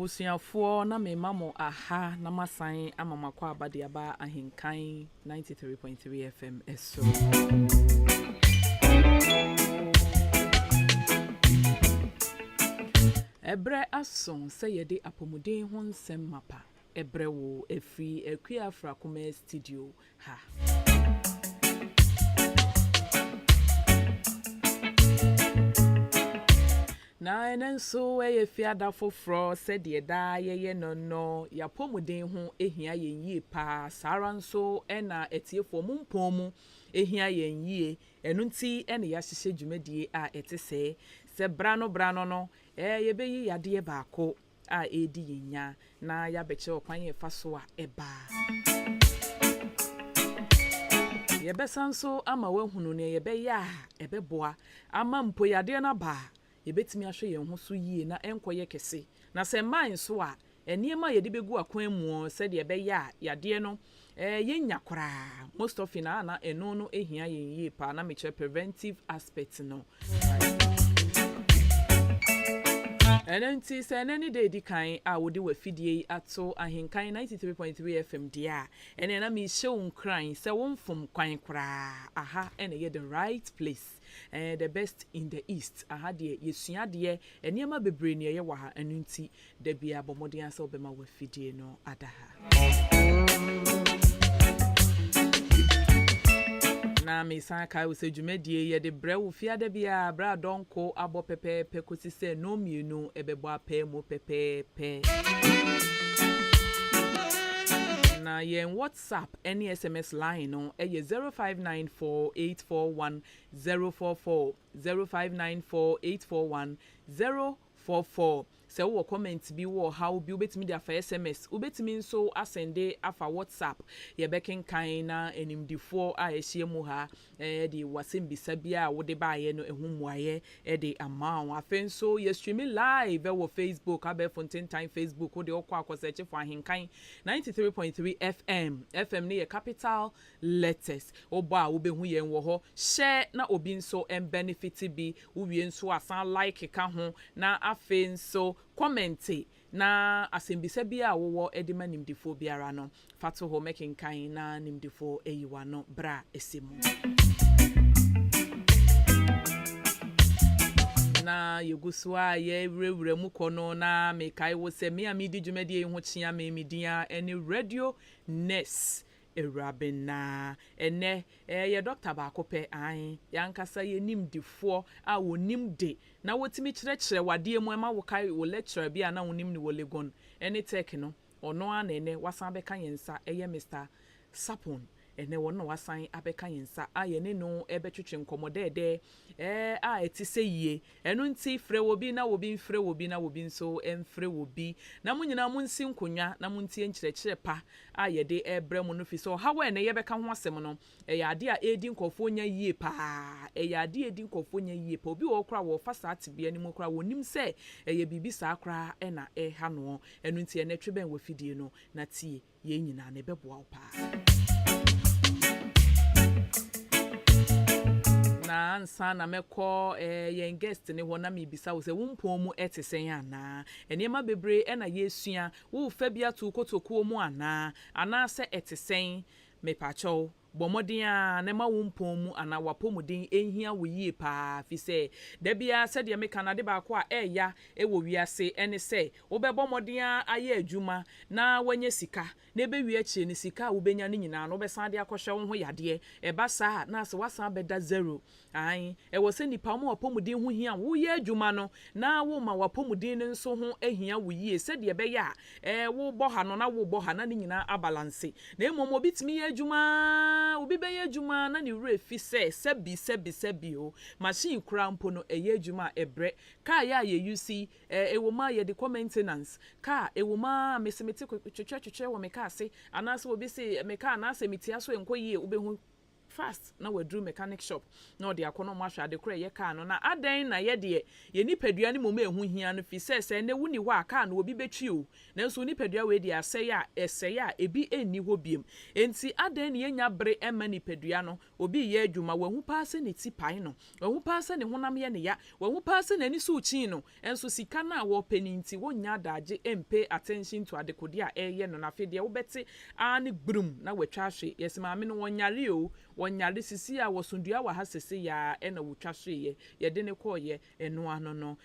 Abusuafo na me mamo aha na masan amamakwa abadiaba Ahenkan 93.3 FM eso. Ebre ason se yede apomuden ho nsem mapa. Ebre wo efri akua afra koma studio ha. Na enenso eye fiada foforo se de da ye no ya pomuden ho ehia yen yie pa saranso ena etiefo mumpom mu ehia yen yie enunti ene ya hyehye dwumadie a etese se brano no ye beyi yade baako a edi yenya na ya beche okwan ye faso a eba ye besanso ama wahunu ne ye beya ebeboa ama mpo yade na ba yebetimi ahwe yen ho so yie na enkoye kese na se man so a eniema yede begu akwan mu se de beya yade no yenya kora most of na eno no ehia yen yie pa na meche preventive aspect no enenti se nani de di kan a wodi wafidie ato Ahenkan 93.3 FM dia ene na mi hye unkran se wonfom kwan kora aha ene ye the right place the best in the east aha de yesua de eniema bebre ne ye wa ha enenti da bia bomodin ase obema wafidie no adaha na me san kai wo se dwumadie ye de brewo fiada bia bra donko abo pepepe kosi se no mienu ebebo apa mu pepepe na yen WhatsApp any SMS line no eye 0594841044 0594841044 se wo comment bi wo how bi obetimi dia fa SMS obetimi nso asende afa WhatsApp ye bekenkan na enimdifo a ehie mu ha de wasem bisa bia wo de baaye no ehumuaye de amawo afenso ye stream live wo Facebook abe Fontaine Time Facebook wo de okwa akoseche for Ahenkan 93.3 FM ne ye capital letters obo a wo behu yen wo ho share na obi nso benefit bi wo wie nso asan like ka ho na afenso comment na asembisa bia wo edima nimdifo biara no fato ho mekenkan na nimdifo eyiwa no bra esemu na yegusua ye rewure mu kono na mekai wo se me amidi dwumadi ho chia me midia ene radio ness Awurabena ene ye doctor ba kope an yankasa ye nimdifo a wonim de na wotimi kyerɛkyerɛ wade mu ema wo kai wo lecture bia na wonim ni wo legon ene tech no ono ana ene wasan beka yensa eye Mr Sapon ene wono wasan abeka yensa aye ne no ebetwetwe nkomodede a etise yie eno nti frɛ wobi na wobi mfrɛ wobi na wobi nso emfrɛ wobi na munyina munsi nkonwa na muntie nkyerɛkyerɛ pa aye de ebrɛ mu no fi so ha we ne yebeka ho asɛm no ade a edi nkofo nya yie pa ade edi nkofo nya yie pa obi wo kra wo fa saa tebea ni mu kra wonim sɛ bibi saa kra na ha no eno nti ene tweben wafidie no na tie ye nyina ne beboa wo pa na ansa na mekọ yen guest ne ho na me bisa wo se wompom mu etesen ana eniema bebre na yesua wo fa bia to kotokuo mu ana se etesen me pacho bomodin a ne ma wompom mu ana wapomudin ehia wo yie pa fi se da bia se de me kanade ba ko a eya wo wiase ene se wo be bomodin a aye adwuma na wanye sika na ebe wi achi ne sika wo benya ne nyina no be san de akohwe wo ho yade eba sa na se wasan beda zero an wo se nipa mo wapomudin ho hia wo ye adwuma no na wo ma wapomudin ne nso ho ehia wo yie se de be ya wo boha no na wo boha na ne nyina abalance na emomo bitimi ye adwuma obi be ye adwuma na ne wure fi sebi o machine kura mpo no eye adwuma ebre ka ya ye usi ewo ma ye de maintenance ka ewo ma mesemete twetwe wo me ka ase anase obi se me ka anase metia so enkoyie obehu fast na wadru mechanic shop na odi akono mo ahwa de kora ye car no na adan na ye de ye nipadua ne mom ehu hia no fi se ne wuni ho aka na obi betwi o na so nipadua we de aseye a eseye a ebi enni ho biem enti adan ne yenya bre ema nipadua no obi ye adwuma wahu paase ne ti pai no wahu paase ne honam ye ne ya wahu paase ne ni so uchi no enso sika na wo peninti wonya daage empe attention to adekode a eye no na fe de wo beti ani gbrum na watwa hwe yesima me no wonyare o wonyare sisi a wosundua wa ha sese ya na wotwa hwe ye de ne koye eno ano no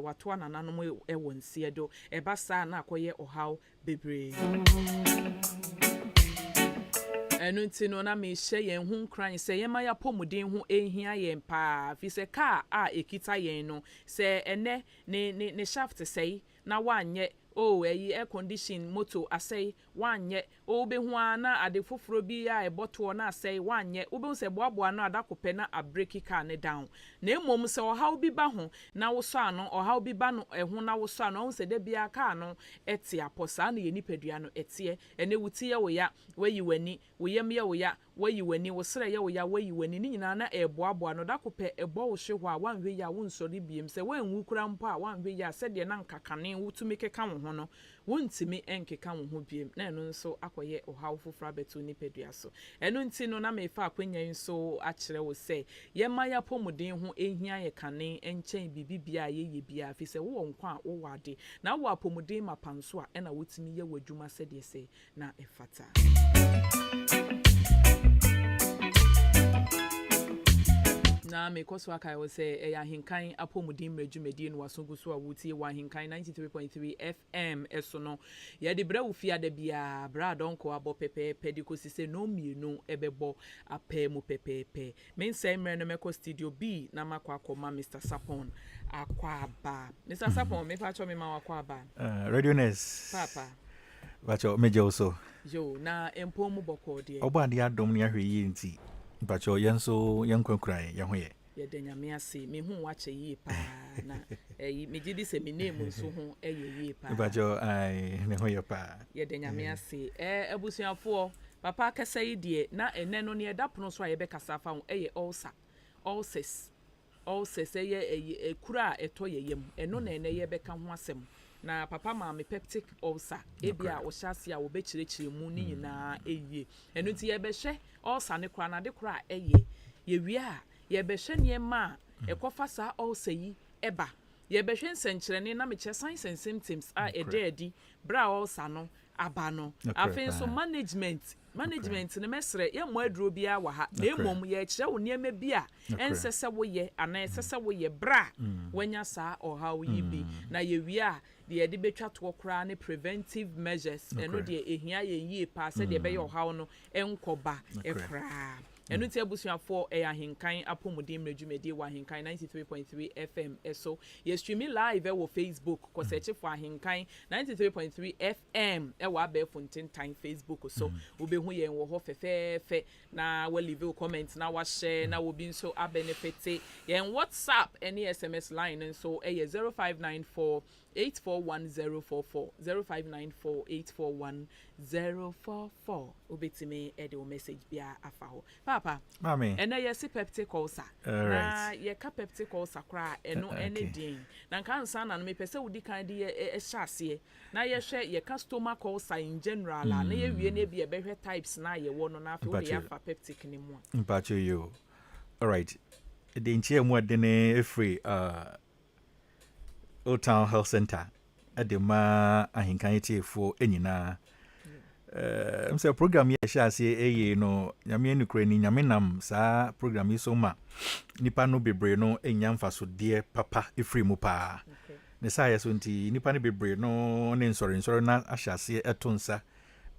wato anananom ewo nsie do ebasa na akoye ohaw bebre enu nti no na me hye yen hu nkran se yema ya pomuden hu ehia yen pa fi se car a ekita yen no se ene ne shaft sei na wanye air condition motor asay wanye obehu na ade foforo bi ya eboto na asay wanye obehu se boaboa no adakope na abreki car ne down na emom se ohaw bi ba ho na woso ano ohaw bi ba no eho na woso ano wo se de bia car no ete aposa na ye nipadua no ete ene wuti ye wo ya wayi wani wo yem ye wo ya wayi wani wo sere ye wo ya wayi wani ni nyina na eboaboa no dakope ebo wo hwe ho a wanhwe ya wo nsori biem se wanwu kura mpo a wanhwe ya se de na nkakane wutumi keka wo ho no wontimi enkeka wo ho biem na eno nso akoye ohaw fofra betu ni pedua so eno nti no na mefa akwanya nso akire wo se ye maya pomuden ho ehia ye kane enchen bibibia ye bia fi se wo nkwa a wo wade na wo apomuden mapanso a ena wotimi ye wadwuma se de se na efata na me koso aka wo se Ahenkan apomuden mredwumedie no wasoguso a wutie wa Ahenkan 93.3 FM eso no ye de bra ufia da bia bra donko abo pepe pediko sise no mienu ebebo apemu pepepe men say mre no meko studio B na makwa akoma Mr. Sapon akwaba Mr. Sapon me pa cho me ma akwaba radioness papa bacho meje also yo na empomu boko de oba de adom ne ahwe yi nti bacho yenso yenkwankran ye ho ye de nyame ase me hu wache yi pa na me gidi se me name nso ho yi pa bacho ai ne ho ye pa ye de nyame ase abusuafo papa kasa yi de na ene no ne dapono so a ye be kasa fa ho ulcers ye ekura eto ye yem eno na ene ye be ka ho asem na papa ma me peptic ulcer ebia wo hyase a wo be kirechire mu ni nyina eye eno ti ye be hwe ulcer ne kura na de kura eye ye wi a ye be hwe ne ma ekofa sa ulcer yi eba ye be hwe nsenkyerene na me che signs and symptoms a edi bra ulcer no aba no afen so management ne mesre ye mo aduro bia wa ha na emom ye kire wo niema bia ensese wo ye ana ensese wo ye bra wanya sa oha wo yi bi na ye wi a de de betwa to kra ne preventive measures eno de ehia ye yi pa se de be ye oha no enkoba ekra enu ti abusuafo Ahenkan apomuden mredwumedie wa Ahenkan 93.3 FM eso ye stream live wo Facebook ko search for Ahenkan 93.3 FM e wa be fonten time Facebook so wo be hu ye wo ho fefefe na we leave comment na wa share na wo bi nso a benefit ye WhatsApp any SMS line so e 0594 841044 0594841044 obetime e de message bia afa ho papa mami ena ye si peptic ulcer na ye ka peptic ulcer kra eno ene din na nka nsa na me pese wudi kan de ye hyase na ye hwe ye ka stomach ulcer in general na ye wie na bia be hwe types na ye wo no na afi wo de afa peptic ni mu mpacho yo all right de nchie mu de ne free Old Town Health Center at the Ahenkan for enyina say program ye sha say no nyame enukure ni nyame nam sa program yi so ma nipa no bebre no enya mfaso de papa efri mu pa ne sa ye so nti nipa no bebre no ne nsori na ahyase etonsa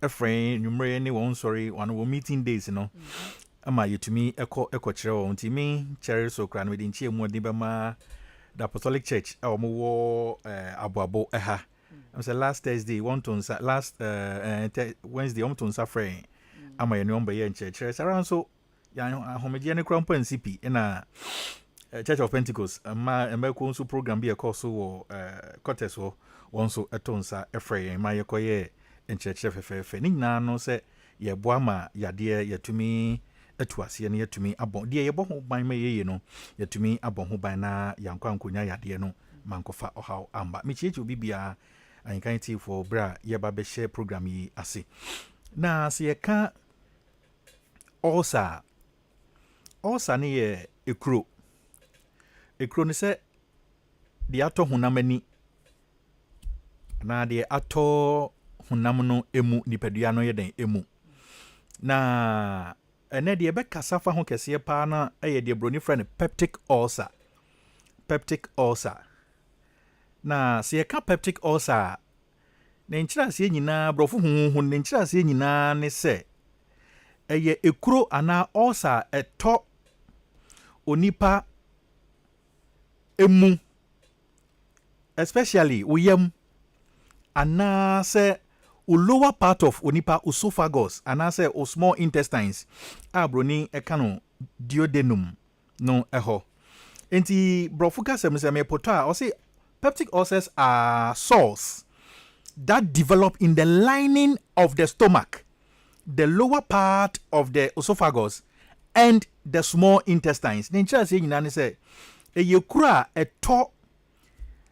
efren numre ne won sorry one wo meeting days no ama yetumi eko kire won nti me cherry so kra no de nchie mu de bema the Apostolic Church wo aboabo eha I'm say last Thursday last Wednesday to friend ama ye no ye church around so ya homeje ne krampo NCP na Church of Pentecost ma emeko nso program bi e course wo quarters wo wonso etonsa efrey ma ye koye church fefefe ni nyina no se ye boa ma yade yetumi atuase ne yɛtumi abɔ deɛ yɛbɔ ho ban ma yɛyɛ no yɛtumi abɔ ho ban na yankwa nkonya yadeɛ no mankofa ɔhaw amba mekyiekyie obi bia Ahenkan for bra yɛba bɛhyɛ program yi ase na sɛ yɛka ulcer ne yɛ ekuro ne sɛ deɛ atɔ honam ani na deɛ atɔ honam no emu nipadua no yɛ den emu na ɛnɛ deɛ bɛkasa fa ho kɛseɛ paa na ɛyɛ deɛ broni frɛ no peptic ulcer na sɛ yɛka peptic ulcer ne nkyerɛaseɛ nyinaa brɔfo huhu ne nkyerɛaseɛ nyinaa ne sɛ ɛyɛ ekuro anaa ulcer ɛtɔ onipa emu especially uyam anaa sɛ lower part of onipa esophagus anaa sɛ o small intestines a broni ɛka no duodenum no ɛhɔ enti brɔfo kasɛm sɛ mepɔtɔ a ɔse peptic ulcers are sores that develop in the lining of the stomach, the lower part of the esophagus, and the small intestines. Ninja say nyina say eyekura eto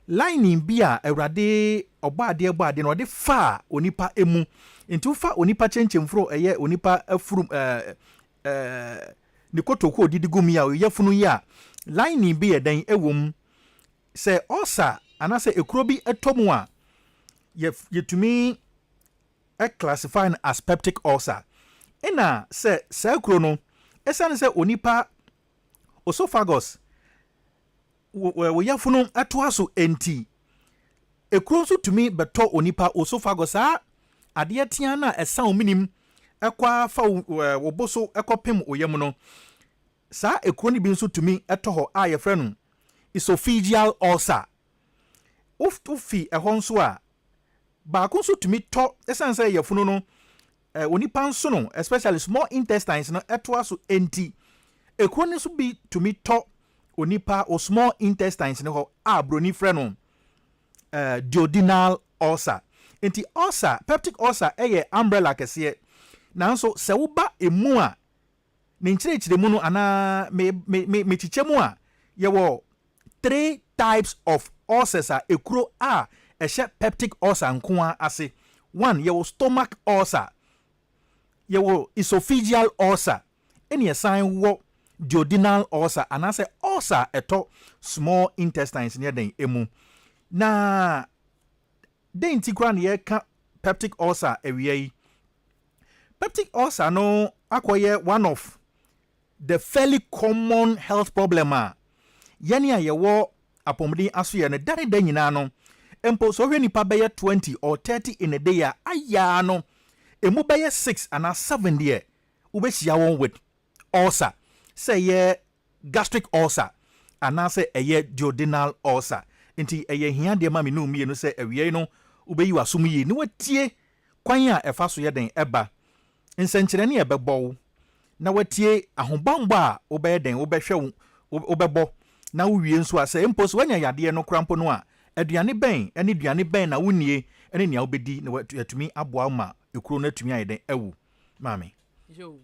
lining bia ewrade obade no de fa onipa emu. Nti fa onipa chenchemfro eye onipa afrum ne kotoko odigumi a yefunu ya lining bia dan ewom se osa anase ekuro bi etomu a yetumi classify as peptic ulcer ena se ekuro no esane se onipa esophagus wo yefunu atoa so enti ekuro so tumi beto onipa esophagus a ade tia na esan ominim ekwa fa wo boso ekopem oyem no sa ekuro ni bi nso tumi eto ho a ye frɛ no esophageal ulcer ufi ehon so a ba ko so tumi to esan say yefunu no onipa nso no especially small intestines no etoa so enti ekuro ni so bi tumi to onipa o small intestines no ho a broni frɛ no duodenal ulcer enti ulcer peptic ulcer eye umbrella kese nanso sɛ wo ba emu a ne nkyerɛkyerɛ mu no ana me chichemu a yewo 3 types of ulcers a ekuro a ehye peptic ulcer nkoa ase. 1 yewo stomach ulcer, yewo esophageal ulcer, eni esan wo duodenal ulcer anase ulcer eto small intestines near den emu. Na den tikra ne ye ka peptic ulcer ewie. Peptic ulcer no akoye one of the fairly common health problem a yani a yewo apomden aso ye no dare dan nyina no empo so hwe nipa beye 20 or 30 in a day a aya no emu beye 6 and 7 there ubehia won with ulcer say ye gastric ulcer and say eye duodenal ulcer enti eye hia de ma me no mie no say awie no ubeyi wasum yi ni watie kwan a efa so ye den eba nsenkyere ne ebebo na watie ahobambo a obeye den obehwe obebo na wuwie nso ase empo so wanya yade no krampo no a aduane ben ene aduane ben na wunie ene nea obedi na watumi aboa ma ekuro na atumi ayeden ewu mami yo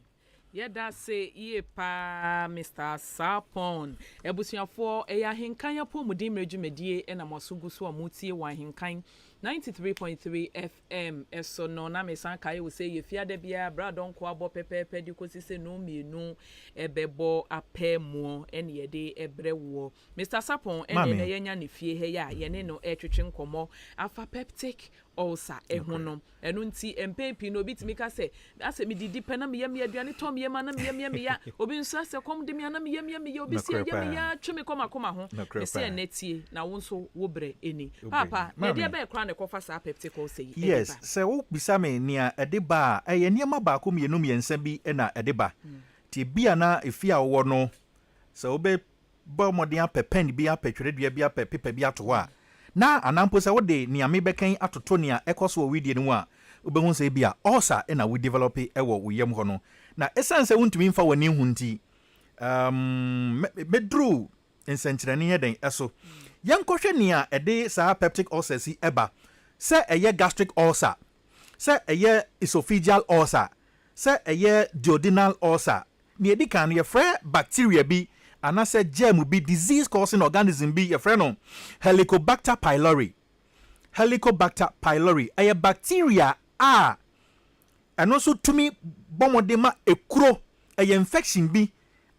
yeda se ye pa Mr. Sapon ebusuafo eya Ahenkan apomudin mredwumadie ena mosuguso amutie wa Ahenkan 93.3 FM eso no na mesan kai wo se ye fiade bia bradon ko abo pepepe di kosise no mienu ebebo apemu ene yede ebrewo Mr. Sapon ene na yenya ne fie he ya ye ne no etwetwe nkomo afa peptic ulcer ehono eno nti empepi no bitimi ka se ase mi didi pe na me yam aduane tom yam na me yam ya obi nso ase kom de me na me yam ya obi si yam ya tweme koma ho me se enetie na wo nso wo bre eni papa na de be kra ne kofa sa peptic ulcer yi yes se wo bisa me nia edeba eye niam ba ko mienu miensa bi na edeba ti bia na efia wo no se wo be bo modern apepen bi apetweredua bi apepepa bi ato a na anampo se wo de niame bekan atoto nia ekoso widie no a obehu se bia ulcer na we develop ewo woyam ho no na essence wuntumi mfa wani hu nti medru ensenkyerene heden eso yankohwe nia ede sa peptic ulcer si eba se eye gastric ulcer se eye esophageal ulcer se eye duodenal ulcer ne edi kan ye frɛ bacteria bi anase germ bi disease causing organism bi ye frɛ no Helicobacter pylori. Helicobacter pylori ɛyɛ bacteria a ɛno nso tumi bɔmɔde ma ekuro ɛyɛ infection bi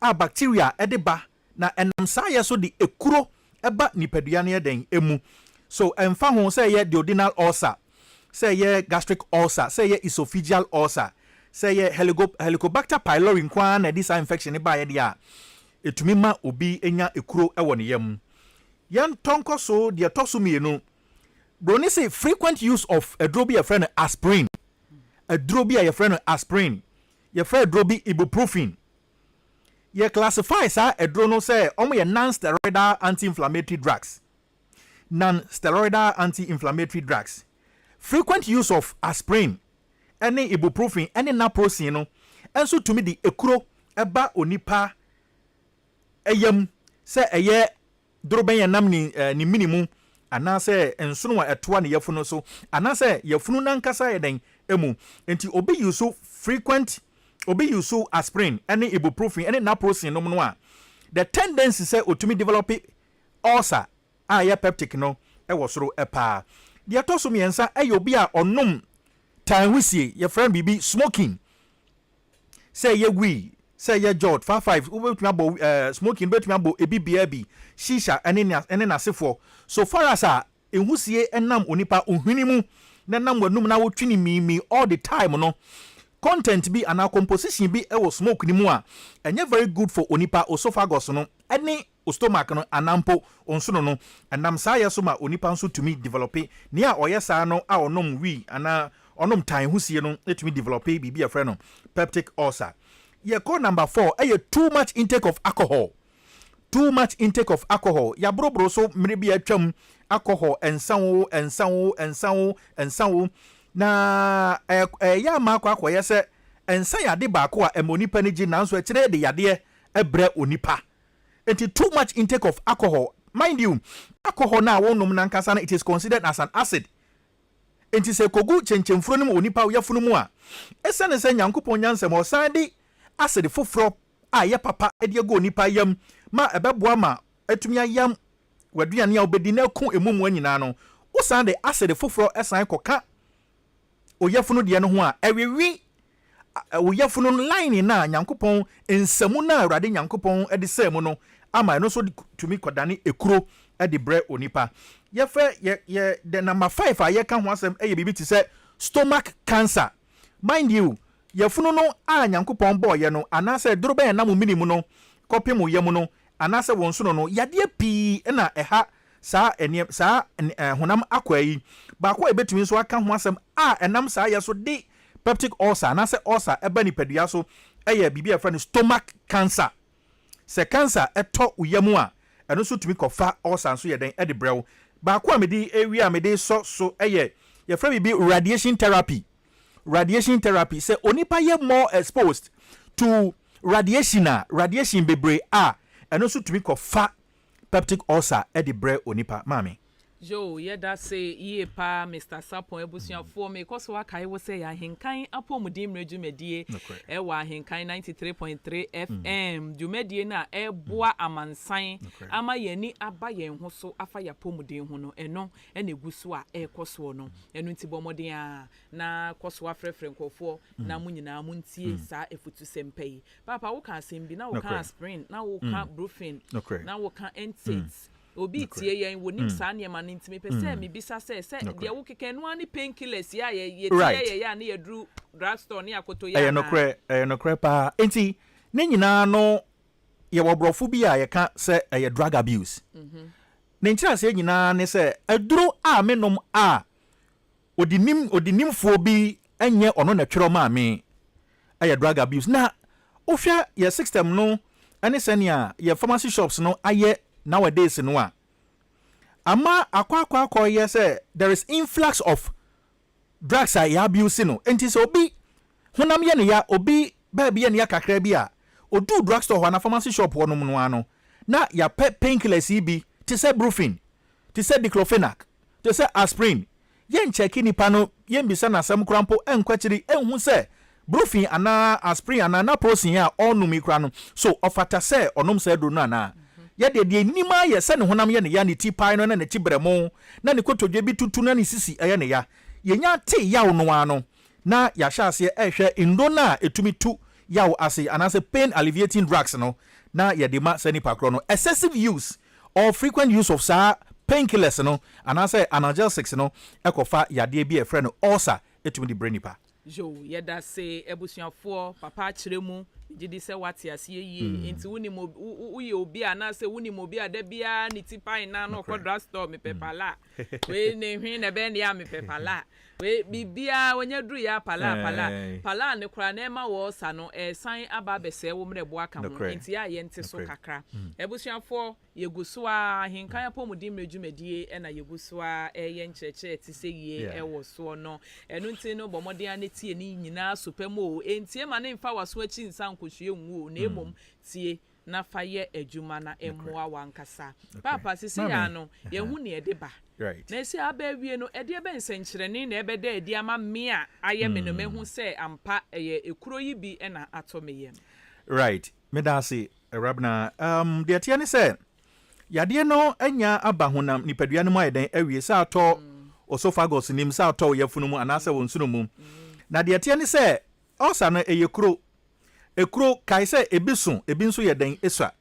a bacteria ɛde ba na ɛnam saa yɛ so de ekuro ɛba nipadua ne yɛden emu. So ɛmfa ho sɛ yɛ duodenal ulcer, sɛ yɛ gastric ulcer, sɛ yɛ esophageal ulcer, sɛ yɛ Helicobacter pylori nkwa na ɛde saa infection ne ba yɛ de a etumi ma obi enya ekuro ɛwɔ ne yam. Yɛn tɔnkɔ so deɛ tɔ so mmienu. Broni say frequent use of aduro bi yɛfrɛ no aspirin. Aduro bi a yɛfrɛ no aspirin. Yɛfrɛ aduro bi ibuprofen. Yɛ classify saa aduro no sɛ ɔmo yɛ non-steroidal anti-inflammatory drugs. Non-steroidal anti-inflammatory drugs. Frequent use of aspirin ɛne ibuprofen ɛne naproxen no ɛnso tumi di ekuro ɛba onipa ɛyam sɛ ɛyɛ doroben yɛ nam ni minimum anase ensono a etoa ne yafunu so anase yafunu nankasa yeden emu enti obi use frequent obi use aspirin ene ibuprofen ene naproxen no no a the tendency say otumi develop ulcer a ye peptic no e wo soro epa de atoso miensa e obi a onom tan husie ye friend bibi smoking say ye we say ye jot 55 ubetumi abo smoking betumi abo ebibia bi shisha ene nasefo so far as ehusie enam onipa ohwini mu na nam wanum na wotwini mimi all the time no content bi ana composition bi e wo smoke ni mu a enye very good for onipa esophagus no ene stomach no anampo onsono no enam saa ye so ma onipa nso tumi develop ne a oye saa no a onom wi ana onom tan husie no etumi develop bibi afre no peptic ulcer. Ye call number 4 too much intake of alcohol. Too much intake of alcohol. Ya bro so mribi atwam alcohol ensanwo na ya ma akwa yese ensa yade baako a emonipa ne gi nanso ekire de yade ebre onipa. Enti too much intake of alcohol. Mind you, alcohol na wonum na nkasa na it is considered as an acid. Enti se kogu chenchemfuro nim onipa yafunu mu a esene se nyankopon nyansem osande acid foforo a ye papa ede go nipa yam ma ebeboa ma atumi ayam waduane a obedi na ku emumu anyina no usan de acid foforo esan koka oyafunu de no ho a ewewi oyafunu line na nyankopon ensamu na awrade nyankopon ede semu no ama no so tumi kodane ekuro ede bre onipa ye fe ye the number 5 a ye kan ho asem eye bibi ti se stomach cancer. Mind you, yafunu no a nyankopon bo ye no anase dorobe na mu minimu no kopim mu yemu no anase wonso no yade pi na eha saa ene saa honam akwayi ba kwa ebetumi so aka ho asem a enam saa ye so de peptic ulcer anase ulcer eba ni padua so eye bibi afra no stomach cancer. Se cancer eto uyemu a eno so tumi kofa ulcer so ye den ede brew ba kwa medi ewi a medi so eye ye fra bibi radiation therapy. Radiation therapy say onipa ye more exposed to radiation bebre a eno so tumi kofa peptic ulcer e de bre onipa mami Jo ye da say ye pa Mr. Sapon ebusuafo me koso akai wo say Ahenkan apomudim redwumedie e wa Ahenkan 93.3 FM dwumedie na e boa amansan ama yani aba yen ho so afa ya pomudin ho no eno e na guso a e koso no eno ntibomodin a na koso afrefre nkofo na munyina muntie sa efutu sempai papa wo kan sembi na wo kan aspirin na wo kan brufen na wo kan NSAIDs obi tie yen wonim saa ne ma ne ntime pese me bisa se de wo keke no ani painkillers ya ye tie ya na yedru drugstore ne akoto ya no kre pa enti ne nyina no ye wobrofo bi a ye ka se ye drug abuse ne nkyira se nyina ne se aduro a menom a odinimfo bi enye ono na twero ma me ye drug abuse na ofia ye system no ane senia ye pharmacy shops no aye nowadays no a ama akwa ye say there is influx of drugs are abuse no enti so obi honam ye ne ya obi ba bia ne ya kakra bi a odu drugstore ho na pharmacy shop ho no no ano na ya painkillers bi ti say brufen ti say diclofenac ti say aspirin ye ncheki nipa no ye mbisa na asem krampo enkwachiri enhu say brufen ana aspirin ana na prosin a onum ikra no so ofata se onom se do no ana ye de nima ye se ne honam ye ne ya ne tipai no na ne tibremo na ne kotodwe bi tutu na ne sisi eye ne ya ye nya te yaw no ano na ya sha ase ehwe ndo na etumi tu yaw ase anase pain alleviating drugs no na ye de ma se ni pakro no excessive use or frequent use of sa painkillers no anase analgesics no ekofa yade bi e frɛ no ulcer etumi di brain pa jo yeda se ebusuafo papa kiremu gidi se wate ase yie enti woni mo uye obi anase woni mo bi ada bia ni tipai na no ko drugstore me pepala we ne hwen na be ne ya me pepala we bibia wonya duru ya pala ne kura na ma wo sa no san aba bese wo mrebo aka ho enti ya ye nte so kakra ebusuafo yeguso a Ahenkan apomudin mredwumadie na yeguso a ye ncheche ti se yie ewo so no enu nti no bomode a netie ni nyina sopemo enti ma ne mfa waso achi nsan kohwe nwu na emom tie na faye adwuma na emmoa wankasa papa sisi ya no ye hu ne edeba right na esi abawie no ede be nsenkyerene na ebe da edi ama me a aye me no mehu se ampa eye ekuro yi bi na atomeyem right me da say Awurabena de atia ne say yade no anya aba honam nipadua no mu ayeden awie sa ato osophagus nim sa ato yafunu mu anase wonsuno mu na de atia ne say osa no eyekuro ekuro kai say ebiso ebinso yeden esua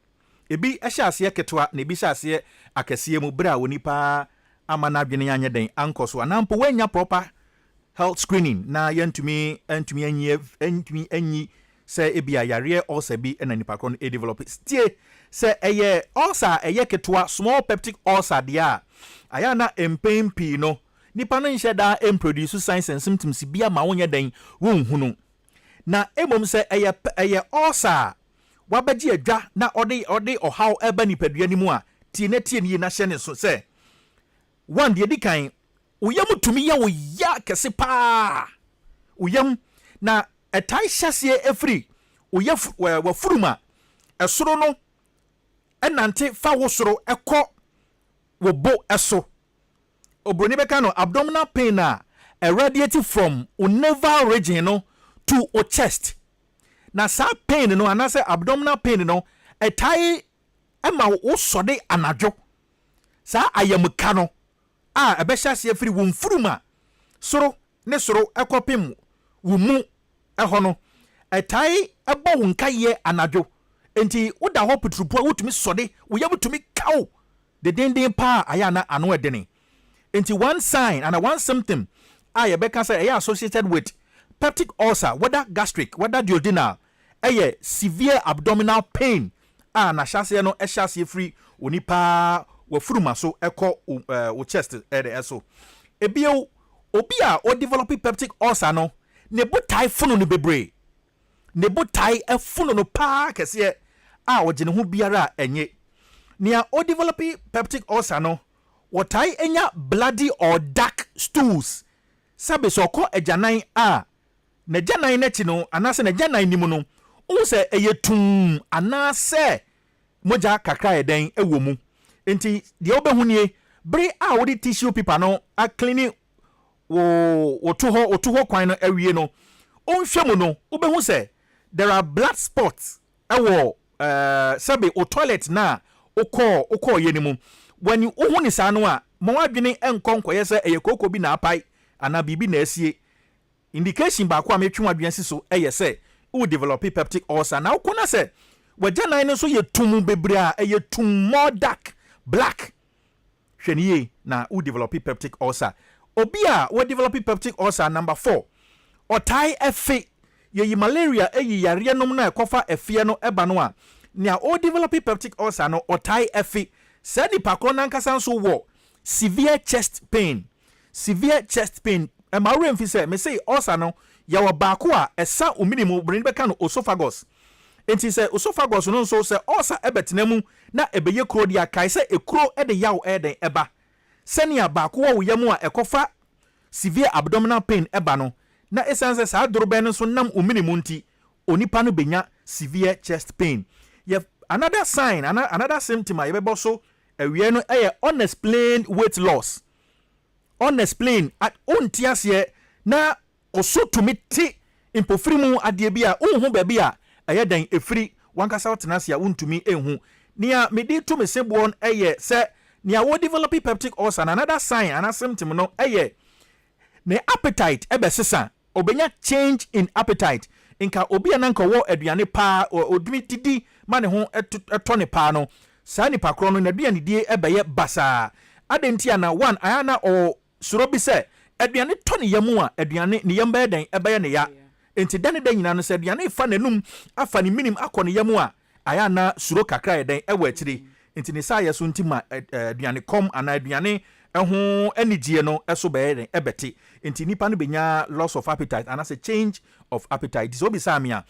ebi ehya ase ketwa na ebi hya ase akese mu bra woni pa amana adwene anya den ankoso anampo wanya proper health screening na yantumi anyi say ebia yare ulcer bi na nipa kron e develop stie say eye ulcer eye ketwa small peptic ulcer dia aya na empempi no nipa no nhye da produce signs and symptoms bia ma wonya den wonhunu na emom say eye ulcer wabaji adwa na ode ohaw eba nipadua ni mu a tie ni na hye ne so say one de dikan uyam tumi ya uya kese pa uyam na etai hyase efri uya wa furuma esoro no enante fa wo soro ekọ wo bo eso obroni beka no abdominal pain a radiate from navel region no to o chest na sa pain no anase abdominal pain no etai ema wo sode anadwo sa ayamuka no ebesha se afiri wo mfuruma soro ne soro ekopim wo mu eho no etai ebo wo nkaye anadwo enti woda ho putrupo wotumi sode wo yabutumi kaw de denden pa aya na ano edene enti one sign and one symptom yebeka say associated with peptic ulcer whether gastric whether duodenal severe abdominal pain na hyase no hyase free onipa wafuruma so eko wo chest eso ebio obi a o develop peptic ulcer no ne botai funu no bebre ne botai afunu no pa kese o gene ho biara enye nia o develop peptic ulcer no wotai enya bloody or dark stools sabe so ko ejanan na janan na chi no anase na janan ni mu no o se eyetum anase moja kakra eden ewo mu enti de obehunie bre wo di tissue paper no a cleaning wo to ho kwan no awie no onhwe mu no obehu se there are blood spots ewo sabe o toilet na okọ ye ni mu when you ohuni sa no a mo adwene enkonko ye se eyekoko bi na apai ana bibi na asie indication ba kwa metwe adwene so se wo develop peptic ulcer na ukona se wajanan no so ye tumu bebre a ye tum more dark black hweniye na wo develop peptic ulcer obi a wo develop peptic ulcer number 4 otai efe ye malaria yare nom na ekofa efe no eba no a nia o develop peptic ulcer no otai efe sadi pakro na nkasa nso wo severe chest pain ma remfi say me say ulcer no ya wo baako a esa ominimu brin beka no esophagus enti say esophagus no nso say ulcer ebetenemu na ebeye kro dia kai say ekro de yaw eden eba senia baako wo yamu a ekofa severe abdominal pain eba no na esanse sa dorobe no so nam ominimu nti onipa no benya severe chest pain another sign another symptom a yebebo so awie no unexplained weight loss unexplained at ontiasie na osotumi ti impofiri mu ade bia unhu ba bia ɛyɛ dan efiri wankasa wotenase a wontumi enhu nia mede to me sebon ɛyɛ sɛ nia wo develop peptic ulcer another sign and symptom no ɛyɛ ne appetite ebesesa obenya change in appetite nka obi ananka wo aduane pa odumi didi ma ne ho eto ne pa no saa nipa kro no na aduane die ebeye basa adentia na one ayana o suro bi se aduane to ne yamu a aduane ne yam bɛyɛ den ebeye ne ya enti dane dan nyina no se aduane fa nanum afa ne minim akɔ ne yamu a ayana suro kakra yɛ den ɛwɔ akyiri enti ne saa yɛ so ntima aduane kom ana aduane ɛho anigye no ɛso bɛyɛ den ɛbɛte enti nipa no benya loss of appetite and as a change of appetite so be samia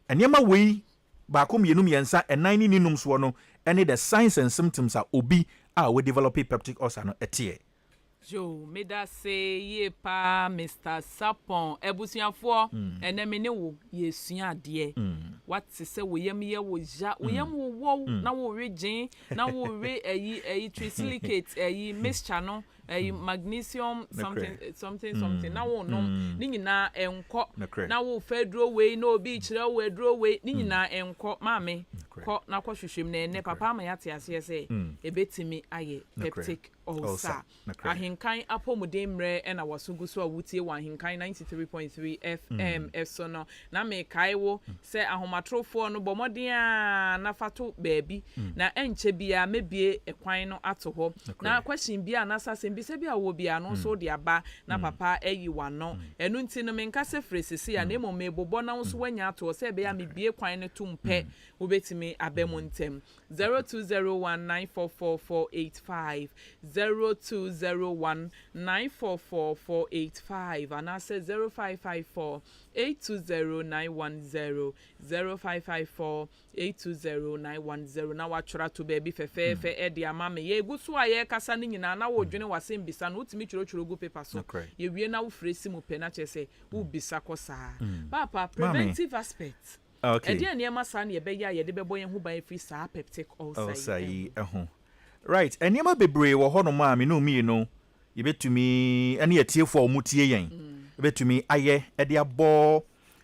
enema wei ba ko mienum yensa enan ni ninum so no any the signs and symptoms are obi we develop peptic ulcer no etie Jo me da say ye pa Mr. Sapon ebusuafo eneme ne wo yesua ade what say wo yam ye wo ja wo yam wo na wo regin na wo re ayi trisilicate ayi mixture no magnesium something na wo no ni nyina enko na wo fedro way no obi kire wo edro way ni nyina enko maame ko na ko hwehwem na ene papa ma yate ase se ebetimi aye peptic ulcer Ahenkan apomudemre ena wasugu so awutie wa Ahenkan 93.3 FM eso no na me kaiwo se ahomatrofo no bomoden a na fato baabi na enche bia mebie ekwan no ato ho na question bia na sase bi se bia wo bia no so de aba na papa eyi wano enu nti no menka se fresisi ya na emo mebobo na so wanya ato se bia mebie kwan no tumpe obetimi abemu ntem 0201944485 0201944485 and I said 0554 820910 0554 820910 na watchora to baby fefe e de ama me ye guso aye kasa ni nyina na wo dwene wasem bisa no utimi churo gu paper so ye wie na wo fresi mu pe na chese wo bisa kosa papa preventive aspect okay e de ema sa na ye be ya ye de be boye hu ban free sa peptic ulcer eho right eniema bebre wo hono ma me no mi no yebetumi ene yetiefo omutie yen yebetumi aye ede abo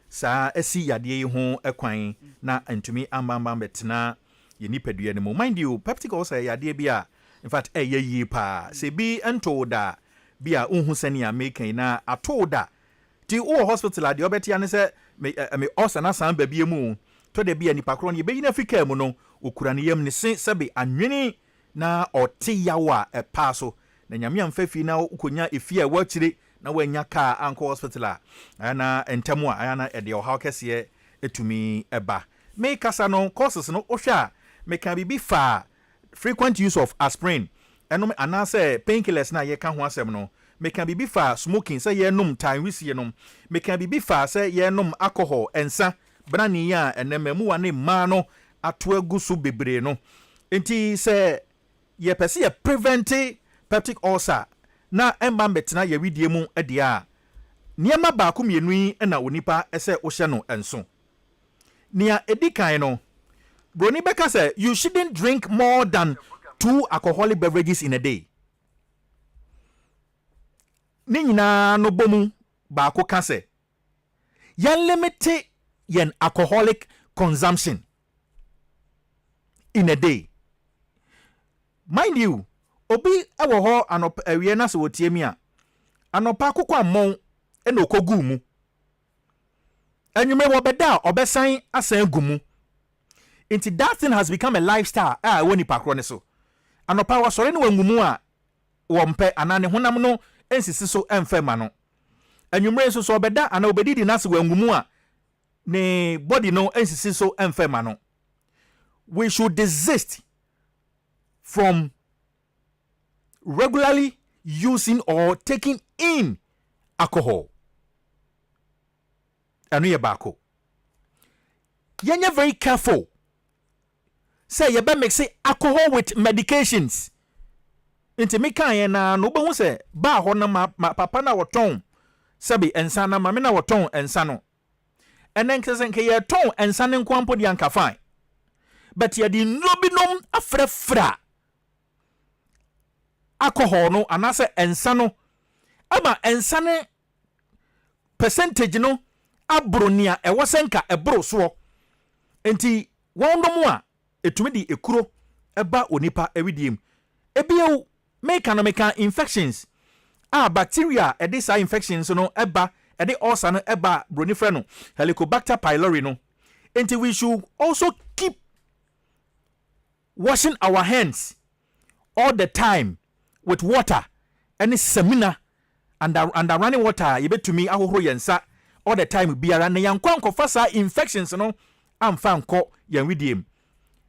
saa asi yade yi ho ekwan na antumi ambamba betena ye nipadua ne mo mind you peptic ulcer yade bi in fact yi pa se bi ento da bi a unhu sani a make na ato da ti o hospital ade obeti ane se me ulcer na san ba bi mu to de bi nipa kro no ye be yina Africa mu no okura ne yam ne sebe anwene na ɔte yawa ɛpa so na nyame amfafi na ukonya efia ɛwachire na wanya ka anko hospital ana entamu ana ɛde ɔhaw kɛse etumi ɛba me kasa no courses no ohwa me can be fa frequent use of aspirin ɛnom anase painkillers na ye ka ho asɛm no me can be fa smoking say ye nom time we see nom me can be fa say ye nom alcohol ensa brani ya enemamu wane ma no ato agusu bebre no enti say ye pese ye prevent peptic ulcer na emba betena ye widie mu adia niema ba ko mienu yi na onipa ese wo hye no enso nia edikan no broni beka say you shouldn't drink more than 2 alcoholic beverages in a day ni nyina no bomu ba ko ka say ye limit yen alcoholic consumption in a day. Mind you, obi ewo ho anop awie na se wotie mi a anopa kokwa mmon e na okogu mu enyume wo beda obesan asan gumu into that thing has become a lifestyle woni pakro ne so anopa wo sore ne wangumu a wo mpe anane honam no ensisi so emfema no enyume so obeda ana obedidi na se wangumu a ne body no ensisi so emfema no we should desist from regularly using or taking in alcohol. And we are back. You're very careful. Say you better mix alcohol with medications. Into me can na no be say ba ho na ma papa na woton sabi ensa na ma me na woton ensa no. And then kesen ke ye ton ensa ne nkwampo di anka fine. But ye di no binom afrefra. Alcohol no anase ensa no ama ensa ne percentage no abronia ewosenka ebro so enti wondom a etumi di ekuro eba onipa ewidiem ebiew meka infections bacteria edisa infections no eba ede ulcer no eba bronifre no Helicobacter pylori no enti we should also keep washing our hands all the time with water any semina and running water yebetumi ahohoro yensa all the time biara na yankwa nkofa sa infections no amfa nko yan widiem.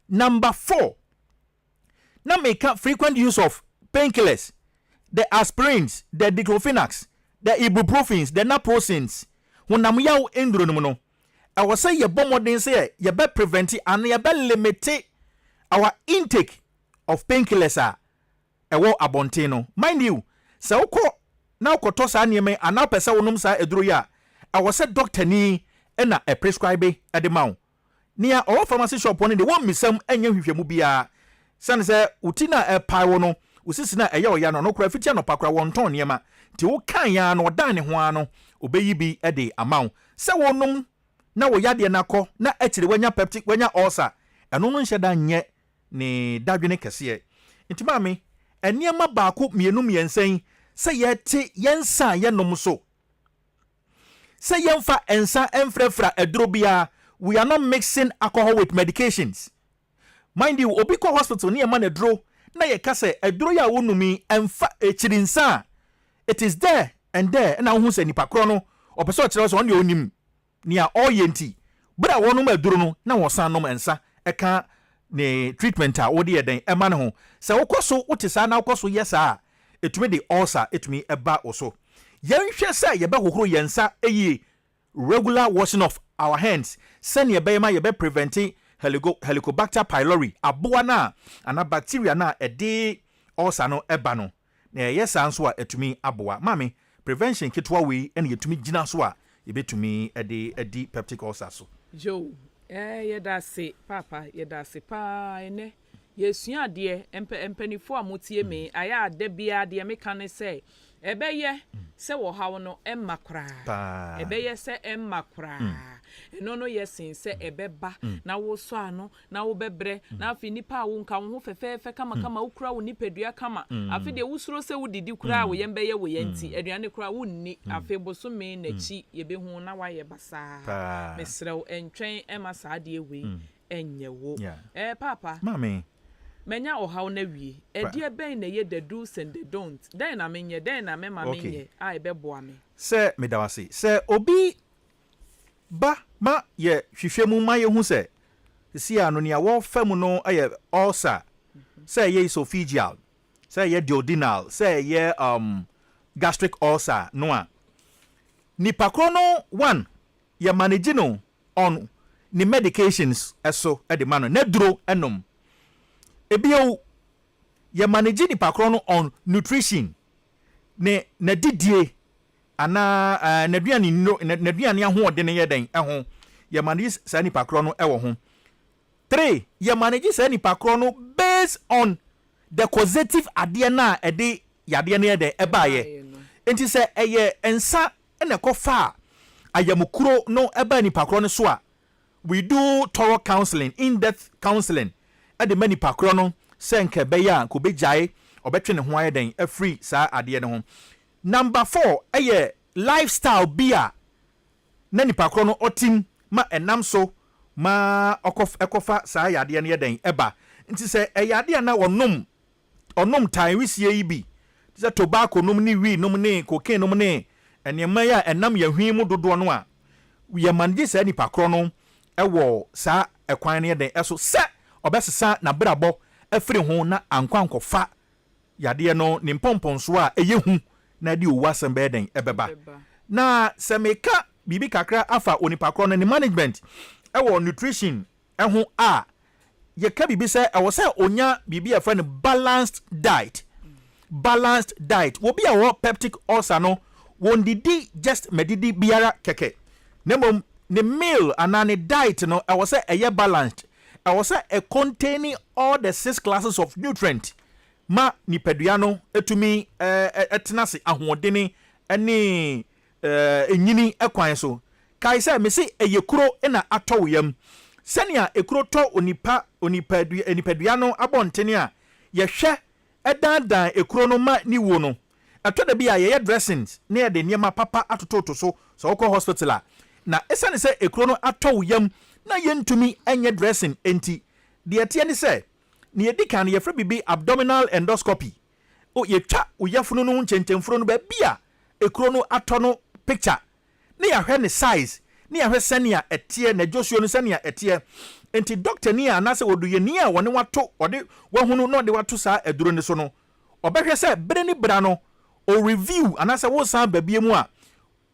Number 4, na make frequent use of painkillers, the aspirins, the diclofenacs, the ibuprofens, the naproxens. Honam yaw enduro no no. I was say ye bomodin say ye be prevent and ye be limit our intake of painkillers ewo abonte no. Mind you, se woko na ukoto sa nieme ana pese wonum sa eduro ya. I was say doctor ni na e prescribe edema. Nia all pharmacy shop one the one misem enye hwehwemu bia. San se utina e paiwo no usisi na eya oya no kura fitia no pakra wonton niema ti wo kan ya no odan ne ho ano obeyi bi e de amount se wonum na wo yade na kɔ na etire wanya peptic wanya ulcer eno no nheda nye ne dadwene kese nti maame eniema baako mienu miensen se yete yensa yenom so se yemfa ensa emfrefra eduro bia. We are not mixing alcohol with medications. Mind you, obi ko hospital ni na eduro na ye kase eduro ya wonumi emfa echirinsa. It is there and there na hu se nipa kro no opeso kire so on de onim nia oyenti bra wonum eduro no na wosan nom ensa eka ne treatment a wo de eden ema ne ho se wokoso wotisa na wokoso yesa etumi de ulcer etumi eba oso yenhwe se ye be hohoro yensa eyi regular washing of our hands send ye be ma ye be preventing Helicobacter pylori aboa na ana bacteria na ede ulcer no eba no na yesa nso a etumi aboa mame prevention kitwa we ene yetumi gina so a yebetumi edi peptic ulcer so jo yeda se papa yeda se pa ene yesua de empanifo amotie me aya ade bia de meka ne se ebeye se wo hawo no emmakra ebeye se emmakra eno no yesin se ebeba na wo so ano na wo bebre na afi nipa wo nka wo fefefe kama ukura wo nipadua kama afi de wusuro se wudidi kura wo yembeye wo yanti aduane kura wo nni afi bosome na chi yebehu na waye basa mesrew entwen ema saade ewe enyewo papa mami menya ohaw na wie edie ben na ye the do's and the don't den na menye den na mema menye a ebeboa me se medawase se obi ba ma ye hwehwemu ma ye hu se si ano ne wo fam no aye ulcer se ye esophageal se ye duodenal se ye gastric ulcer no a nipa krono one ye manage no on ni medications eso e de mano na duro enom ebio ye manage ni pakro on nutrition ne na didie ana na duane no na duane ahoɔden ye den ɛho ye manage sa ni pakro no ɛwɔ ho 3 ye manage sa ni pakro no based on the causative ade na ɛde yade na ɛde ɛbaaye enti sɛ ɛyɛ ensa na ɛkɔfa ayamukuro no ɛba ni pakro no so a we do thorough counseling in-depth counseling at the many pakrono senke beya ko bejae obetwe ne ho ayeden afri sa ade ne ho. Number 4 eye lifestyle bia na ni pakrono otim ma enam so ma ekofa sa yade ne yeden eba nti se eyade na onom tan wisie yi bi se tobacco nom ni wi nom ne cocaine nom ne enema ya enam yahwi mu dodo no a ye manje sa ni pakrono ewo sa ekwan ne yeden eso se obesesa na brabo afiri ho na ankwankofa yade no ni mpomponso a eyehu na di owasem beden ebeba na semeka bibi kakra afa onipakro no ni management ewo nutrition eho a ye ka bibi se ewo se onya bibi afa ne balanced diet wo bi awo peptic ulcer no won didi just medidi biara keke nemom ne meal anane diet no ewo se eye balanced I was containing all the 6 classes of nutrient ma nipadua no etumi etenase ahoɔdene ene enyini ekwan so kai say me say eyekuro na atɔ yam sɛnea ekuro tɔ onipadua no abɔntene a yɛhwɛ ɛdandan ekuro no ma ni wo no ɛtɔ da bi a yɛyɛ dressings na yɛde nneɛma papa atototo so sɛ wokɔ hospital a na ɛsane sɛ ekuro no atɔ yam na yɛntumi ɛnyɛ dressing enti deɛ tie ne sɛ ne yɛdi kan no yɛfrɛ bibi abdominal endoscopy o yɛtwa oyafunu no nkyɛnkyɛmfuro no baabi a ekuro no atɔ no picture ne yɛhwɛ ne size ne yɛhwɛ sɛnea ɛteɛ na dwosuo no sɛnea ɛteɛ enti doctor ni a anase oduyani a wɔne wato ɔde wahunu na ɔde wato saa aduro ne so no ɔbɛhwɛ sɛ bere ne bra no o review anase wo san babie mu a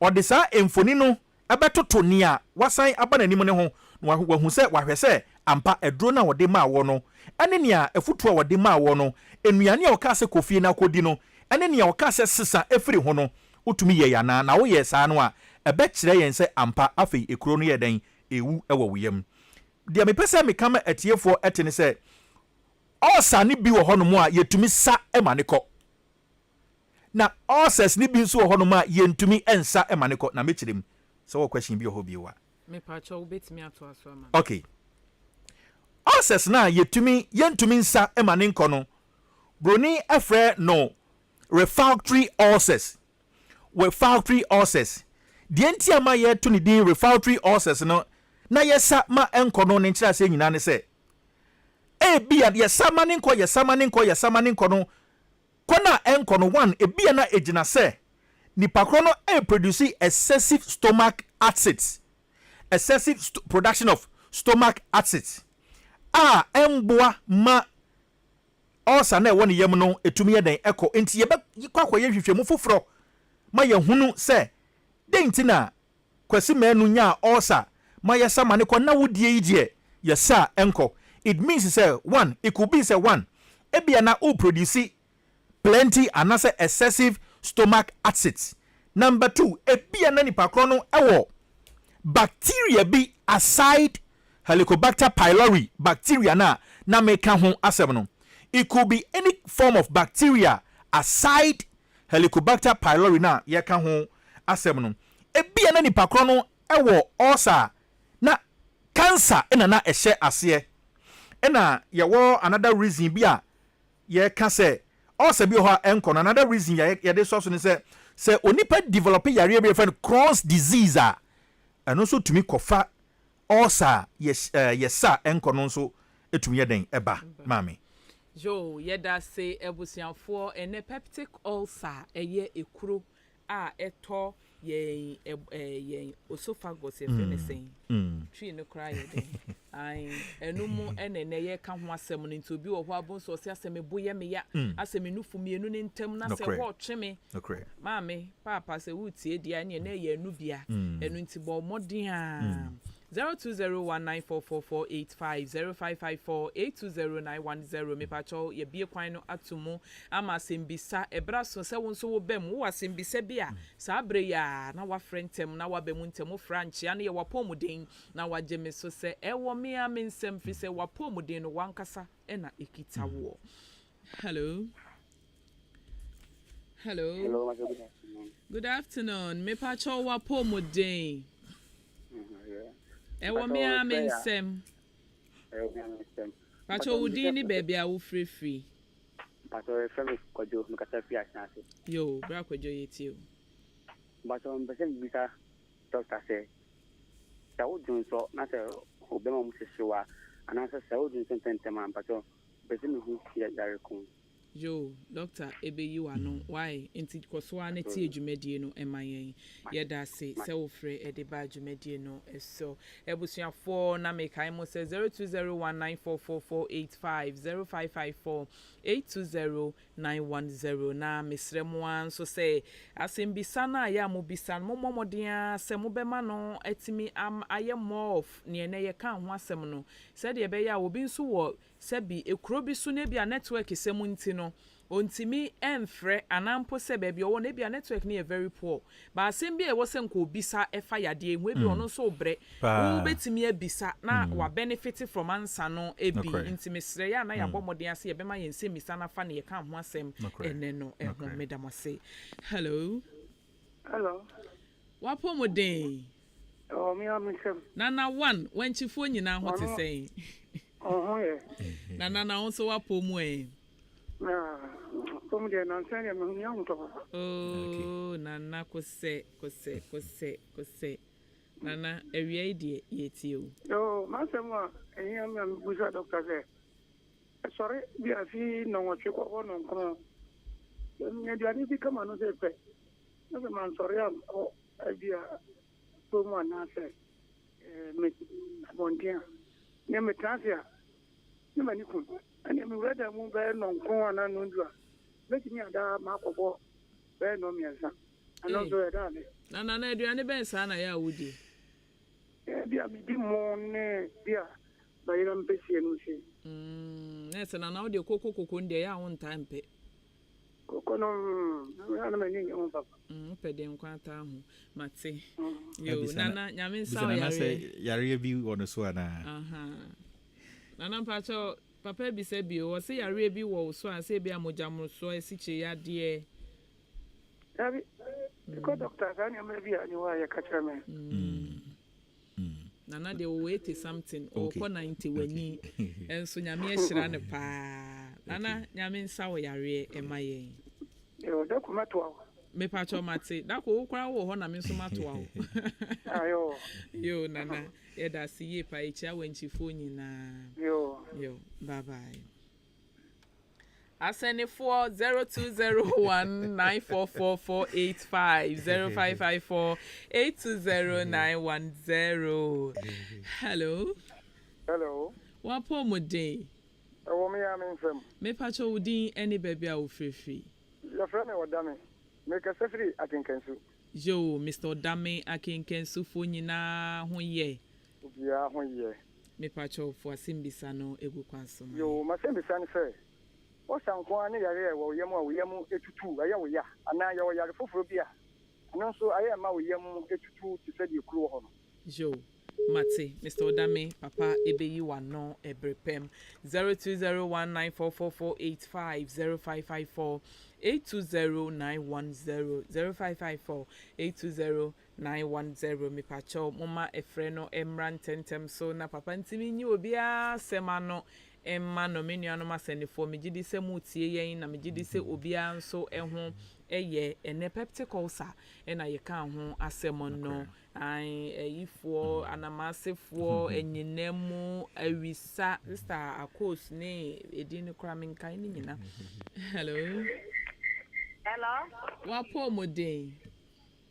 ɔde saa emfoni no ɛbɛtoto nea wasan aba n'anim ne ho na wahu sɛ wahwɛ sɛ ampa aduro na wɔde ma wɔ no ɛne nea afutu a wɔde ma wɔ no enuane a ɔka sɛ kofie na kodi no ɛne nea ɔka sɛ sisa efiri ho no utumi yɛ yana na woyɛ saa no a ɛbɛkyerɛ yɛn sɛ ampa afei ekuro no yɛ den ewu ɛwɔ wiyam deɛ mepɛ sɛ meka ma atiefoɔ ɛte ne sɛ ɔsa ne bi wɔ hɔ no mu a yɛtumi sa ɛma ne kɔ na ɔsɛs ne bi nso wɔ hɔ no mu a yɛntumi ɛnsa ɛma ne kɔ na mekyerɛ mu sɛ wɔ question bi wɔ hɔ bi wa mepakyɛ wobɛtumi ato aso ama okay ɔsɛs na yɛntumi nsa ɛma ne nkɔ no broni ɛfrɛ no refractory ulcers deɛ nti ama yɛto ne din refractory ulcers no na yɛsa ma ɛnkɔ no ne nkyerɛ sɛ nyina ne sɛ ebia yɛsa ma ne nkɔ no kɔna ɛnkɔ no one ebia na egyina sɛ nipa koro no produce excessive stomach acids production of stomach acids a ɛmboa ma ulcer na ɛwɔ ne yam no etumi yɛ den ɛkɔ nti yɛbɛkɔ akɔyɛ hwehwɛmu foforɔ ma yɛhunu sɛ denti na kwasi manu nya ulcer ma yɛsa ma ne kɔ na wodie yi deɛ yɛsa ɛnkɔ it means sɛ one it could be sɛ one ebia na o produce plenty anase excessive stomach acids number 2 ebia na nipa kro no ɛwɔ bacteria bi aside Helicobacter pylori bacteria na meka ho asɛm no it could be any form of bacteria aside Helicobacter pylori na yɛka ho asɛm no ebia na nipa kro no ɛwɔ ulcer na cancer na ɛhyɛ aseɛ na yɛwɔ another reason bi a yɛka sɛ ulcer bi hɔ ɛnkɔ no another reason yɛde so ne sɛ onipa develop yare bi friend Crohn's disease a ɛno so tumi kɔfa ulcer yɛsa ɛnkɔ no nso etumi yɛ den ɛba maame jo yɛda se ebusianfoɔ ene peptic ulcer ɛyɛ ekuro a ɛtɔ yɛn esophagus efenesen twi no kra yɛ den ai enumu ene yɛ ka ho asɛm no nti obi wɔ hɔ abon so ɔse asɛm eboyɛ me ya asɛm nufu mienu ne ntem na sɛ hɔ tweme maame papa sɛ wutie dia ne yɛ enu bia enu nti bɔ mmɔden a 0201944485 0554820910 mepacho ye bie kwan no atomo ama sembisa ebra so se won so wo bem wo asembisa bia sa abre ya na wa frentem na wa bem ntem franchia na ye wapomuden na wa geme so se ewo me a mensem fi se wapomuden no wankasa e na ekita wo hello good afternoon mepacho wapomuden ewo me a mensem pacho udi ni baby a wo free pacho femi kojo mkata fi asase yo bra kojo yeti o pacho mbese bisa doctor say sawo dun so na se obema mu sisiwa ana se sawo dun tentema pacho bese mi hu ya yare kun yo doctor ebe yi wa no why enti koso a na ti adwumadie no emayen yeda se wo frɛ ede ba adwumadie no eso ebusuafo na mekai mo se 0201944485 0554820910 na mesremo an so se asembisa na ya mo bisa mo momoden se mo bema no atimi aye more of ne ne ye kan ho asem no se de be ya obi nso wo sebi ekuro bi so na bia network semu nti no ontimi emfre anampo se baabi owo na bia network na very poor ba asem bia e wo se nko obisa efa yade enwe bi ono so obre wo betimi abisa na wa benefit from ansa no ebi ntimi sre ya na ya bomoden ase ye bema ye nsem misa na fa na ye kan ho asem ene no ehun medamase hello hello wapomoden Oh, me am some. Nana one when chifo nyina ho te say. Oh, yeah. Nana also wapo mu e. Na, come there na say me young to. Oh, Nana kose. Nana area die yeti o. Oh, ma say mo, am busa doctor say. Sorry, bi afi no wo twe ko no kono. Me dia ni bi kama no say pe. No be man sorry am o idea to mo na say me bontia. Ne me transia. Ne mani kun. Ani me wada mu be no kon ana no ndua. Make me ada ma kobo be no miensa. Ano so e da ne. Nana aduane ben sa na ya wudi. Bia mi di mo ne bia ba yira mpesi enu se. Nese na o de koko nde ya ho ntampe. Koko no na me ni on papa. Pede nkwata ho mate. Yo nana nyame nsa o yare bi wono so ana. Nana mpacho papa bi se bi o se yare bi wo so an se bi amojamro so esiche ya de. Abi ko doctor ga ni me bi ani wa ya kacha me. Nana de o wait something o ko 90 wani enso nyame ehira ne pa. Nana nyame nsa wo yare emaye. Yo da kuma to. Me pacho mate da ko kwara wo ho na me nso mato awo. Ayo. Yo nana e da si ye pa echi awanchifo nyina. Yo bye bye. Asene for 0201944485 0554820910. Hello. Wapo mo day. Ewo me ya me mfam. Me pacho udin any baby a wo free. Your friend Odame. Make a free Ahenkan. Yo, Mr. Odame Ahenkan fo nyina ho ye. Ya ho ye. Me pacho fo asimbisa no egu kwaso. Yo, ma sembisa ni fe. O sanko ani yare wo yemu etutu aya wo ya. Ana ya wo yare foforo bia. Ano so aya ma wo yemu etutu ti se di kuro ho no. Yo. Mate, Mr. Odame, Papa, Ebeyi Wano, Ebrepem, 0201944485 0554-820-910 mi pacho, Mama Efreno, Emran Tentem, so na Papa Ntimi nyi obia semano, Emma no menu anoma send for me, Jidi se mutie yen, na me Jidi se obia so ehon, eye, ene peptical sa, and I can hon asemon no. Ifo anamasefo enyinemu awisa sister akos ne edin kramin kan ni nyina. Hello wapo modin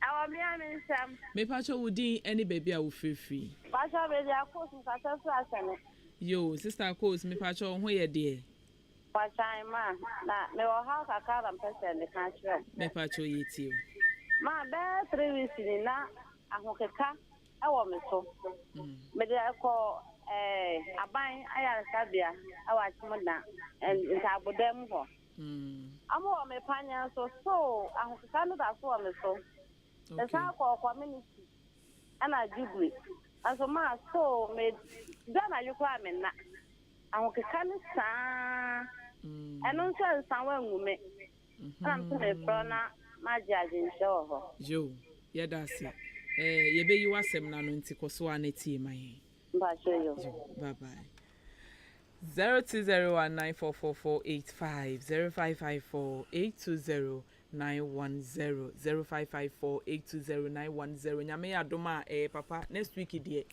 awa mi amin sam me pacho wudin any baby a wo free pacho baby akos nkasa so asane yo sister akos me pacho ho ye de pachai ma na me wo ha ka ka ram pese ne kan chwe me pacho yiti ma be 3 weeks ni na ahokeka ewo me so me de ko aban aya sabia awa chimoda nta abodem ho amo me panya so ahokeka no da so me so esa ko community ana jigwe aso ma so me dana yukwa me na ahokeka ni sa eno so nsanwa ngume am so me prona ma jaji nso ho yo yedasi yebeyi wasem na no ntikoso aneti mai ba cheyo bye bye 0201944485 0554-820-910 nyame adoma papa next week die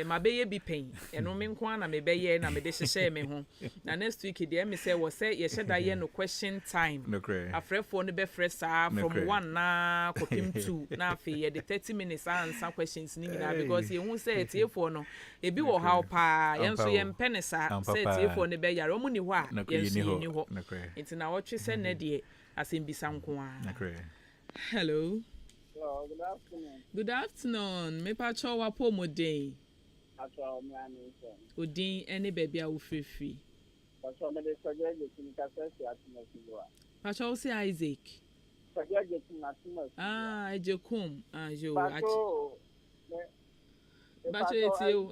mabeye bi pen eno me nko na mebeye na me de hyehye me ho na next week die me say wo say ye hyeda ye no question time afrefo no be fresa from 1 na kopim 2 na afi ye de 30 minutes answer questions ni nyina because ye hu say tiefo no ebi wo how pa ye nso ye mpenesa say tiefo no be yare omu ni ho a ye nso ni ho enti na wo twe se na de asimbisa nko a hello good afternoon me pa cho wa po modern Odin any baby a wo free. Pacho me de soje je tin ka se atimo siwa. Pacho say Isaac. Soje je tin atimo. Ejekum. Jo. Pacho. Pacho etio.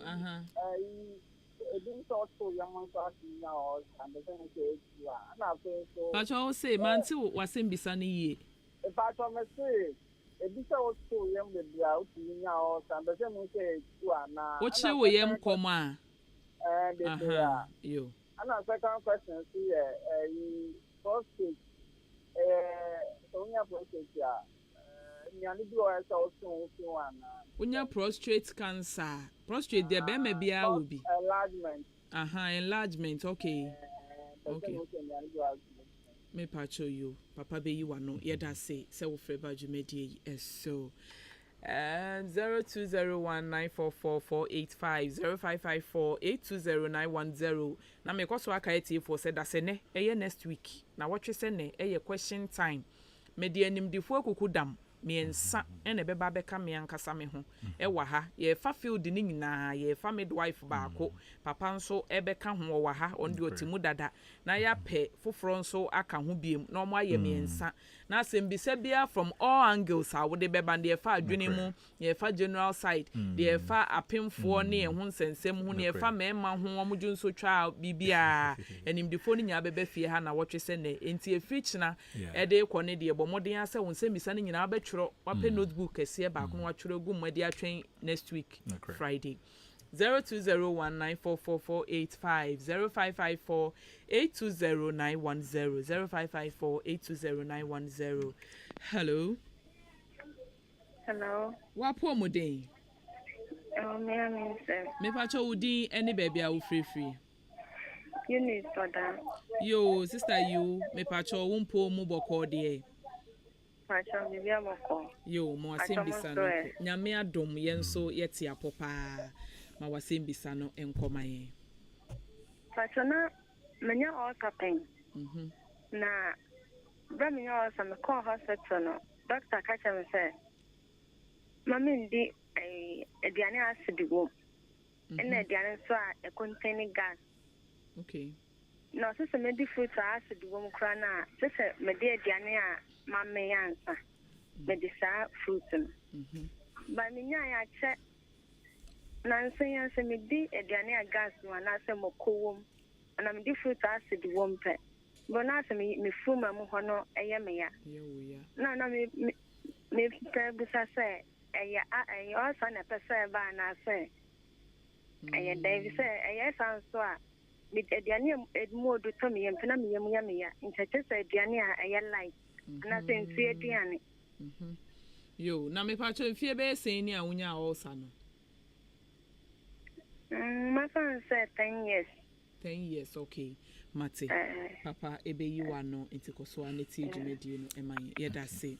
Edin so to yamon so atina o and the thing is na fe so. Pacho say manti wasem bisa ni ye. Pacho me say ebisa otu yam de bia otu nya o samba se mo se tu ana Oche wo yem koma de bia yo ana second question see prostate so nya prostate ya nyani bi o esa otu ana unya prostate cancer prostate de be ma bia wo bi enlargement enlargement okay me pacho you papa be you no yeda say wo freba jumedie so 0201944485 0554820910 na me kwaso aka etifo said that ne next week na watwe se ne question time me de animdifo akukudam miensa ene beba beka me ankasa me ho wa ha ye fa field ni nyina ye fa midwife baako papa nso ebeka ho wa ha on de otimu dada na ya pe foforo nso aka ho biem na omo aye miensa na asembisa bia from all angles a wo de beba de fa adwene mu ye fa general side de fa apemfo ne ho nsensem ho ne fa mema ho omo ju nso twa bibia animdifo ni nya beba fie ha na wotwe se ne enti efichna ede kɔ ne de bomoden ase wo nsembisa ni nyina churo wape notebook esie ba kono wachuro gu mmadi atwen next week Friday 0201944485 0554820910 hello wapo modern me pacho udin any baby a wo free Eunice Oda. Yo sister you me pacho wumpo mu boko de Pacha bibia boko. Yo mo asembisa no nyame adom yenso yete apopa ma wasembisa no enkoma ye. Pacha na menya all campaign. Na bra menya all some call hospital no. Doctor kacha me say mama ndi aduane acid wo. Ena aduane so a contain gas. Okay. No, so me di fruit acid wo mkra na so se me di aduane a mama yansa. Me di sa fruit no. Ba me nya ya che na nso yansa me di aduane a gas no na se mokowom. Na me di fruit acid wo mpe. Bo na se me fuma mu ho no eye me ya. Na me pe busa se eye o sa na pese ba na se eye David se eye san so a mit aduane edmo do to me yempena me yem ya ntache se aduane a eye light na se nsu aduane yo na me pa cho mfie be sen ni a wunya all sa no my son said 10 years 10 years okay mate papa ebe yiwa no intikoso aneti dwumedie no eman yeda se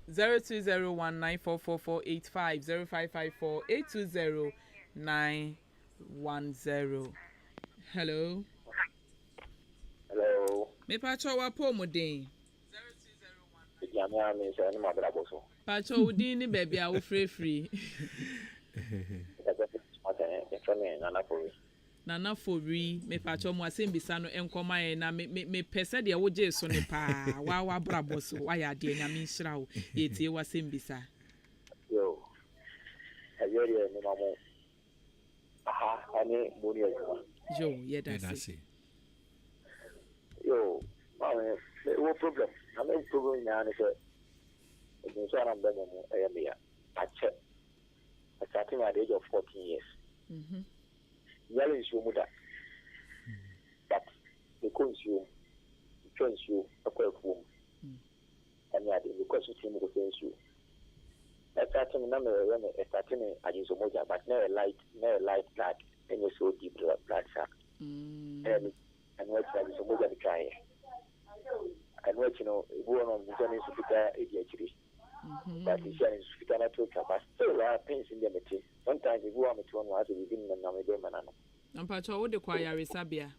0201944485 0554820910 hello me pacho wa po modern Jamia me se ni mabra boso pacho udin ni baby a wo free Nana Fori me pacho mo asembisa no enkoma ye na me pese de wo je so ne pa wa brabo so wa ya de nyame nhira wo ye tie wa sembisa yo ayeri ni mamo aha ani boni ekuma yo ye da se yo wo problem na me problem na ne se ni so na mbe mo me ya ache I started at the age of 14 years. Yellow is your mother. But the consume, you, a quick womb. And yet, because you seem to sense you. A certain number of women are starting at his moja, but never light blood, and you so deep blood sack. And what is a moja to try. And what go on the journey to prepare ADHD. But it's not to but still there are pains in the material. Sometimes if you want me to know to within the Namadoman. I'm patrol the choir Sabia.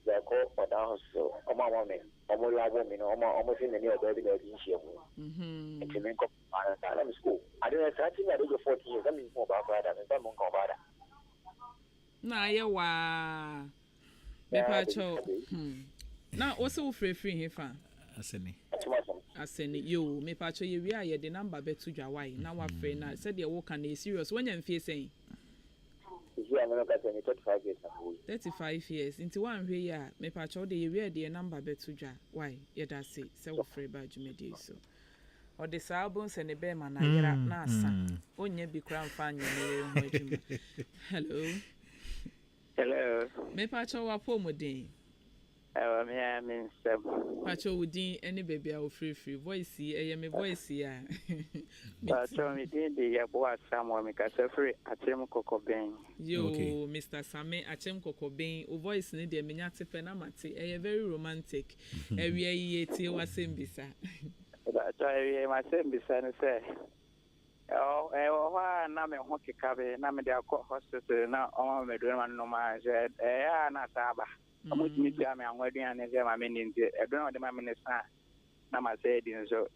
They call for the house, so Oma woman, Omola woman, almost in the near baby that is here. And to make up I'm school. I don't know, I think I do 40 years. I mean, more about that and some more about that. Na yawa. Me patrol. Now, also free here, fan. Aseni yo me pacho ye wi aye de number betu dwawai na wa free na said the work and serious when you feel saying 35 years 35 years into one way ya me pacho de ye wi de number betu dwa why ye da say wo free ba jumedi so or the sabons and the bear na yera nasa. Onye be crown fan you. Hello. Hello. Me pacho wa pomodin. Me I mean Sam. Pacho wudin any baby I will free voice e me voice ya. Pacho me din de ya bo Sam wa me ka se free atem kokobin. Yo, Mr. Same achem kokobin o voice ne de menya tepe na mate e very romantic. E wie ye tie wasem bisa. Pacho e ma sem bisa ne se. Na me ho kekabe na me de akọ hospital na o me do man no ma je na saba. Amu mi ti ame anwadu ane je ma me ni nti e do na de ma me ne sa na ma se di so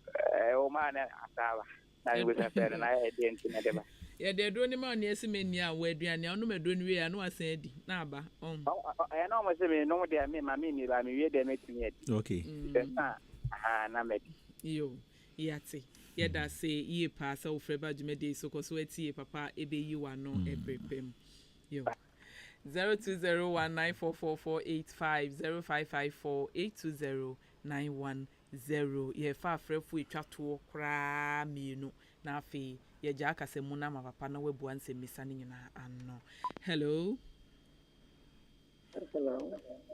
o ma na asaba na we se fere na e de nti na de ba ye de do ni ma oni esi me ni a wadu ane onu me do ni we anu asan edi na aba na mo se me no de me ma me ni ba me we de me ti ni okay na me yo yati ye da say ye pa sa ofreba jumede so ko so eti papa ebe yi wa no ebrepem yo 0201944485 ye fa afrefu etwato kra mienu na afi ye ja akase mu na ma papa na webu anse misa ni nyina anno. Hello.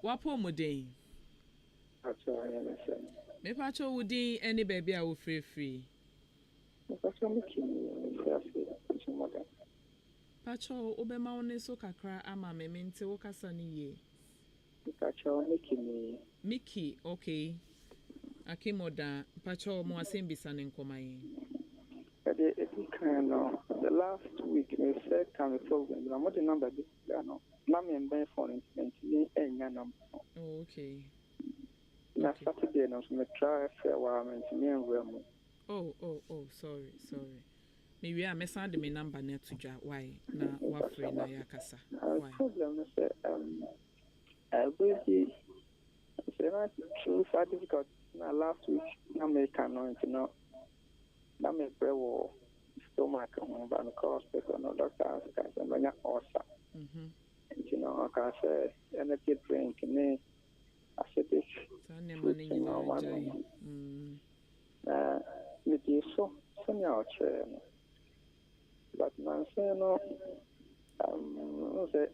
Wapo modern me pacho wudi any baby I will free pacho obema one so kakra ama me mente wo kasa ni ye pacho Mickey okay akimoda pacho mo asembisa ne nkomaye the last week they said can be problem I'm not the number this no na me ben for instance ni enya number okay na Saturday na me try fair wa me me enwem oh sorry me we am send me number na to dwa why na wa free na yakasa why problem is I really say na true certificate na last week na me can no na me brewo stomach on ban hospital no doctor can say na osa you know I can say energy drink ni acidic tane mani ni me di so nya oche but man say no say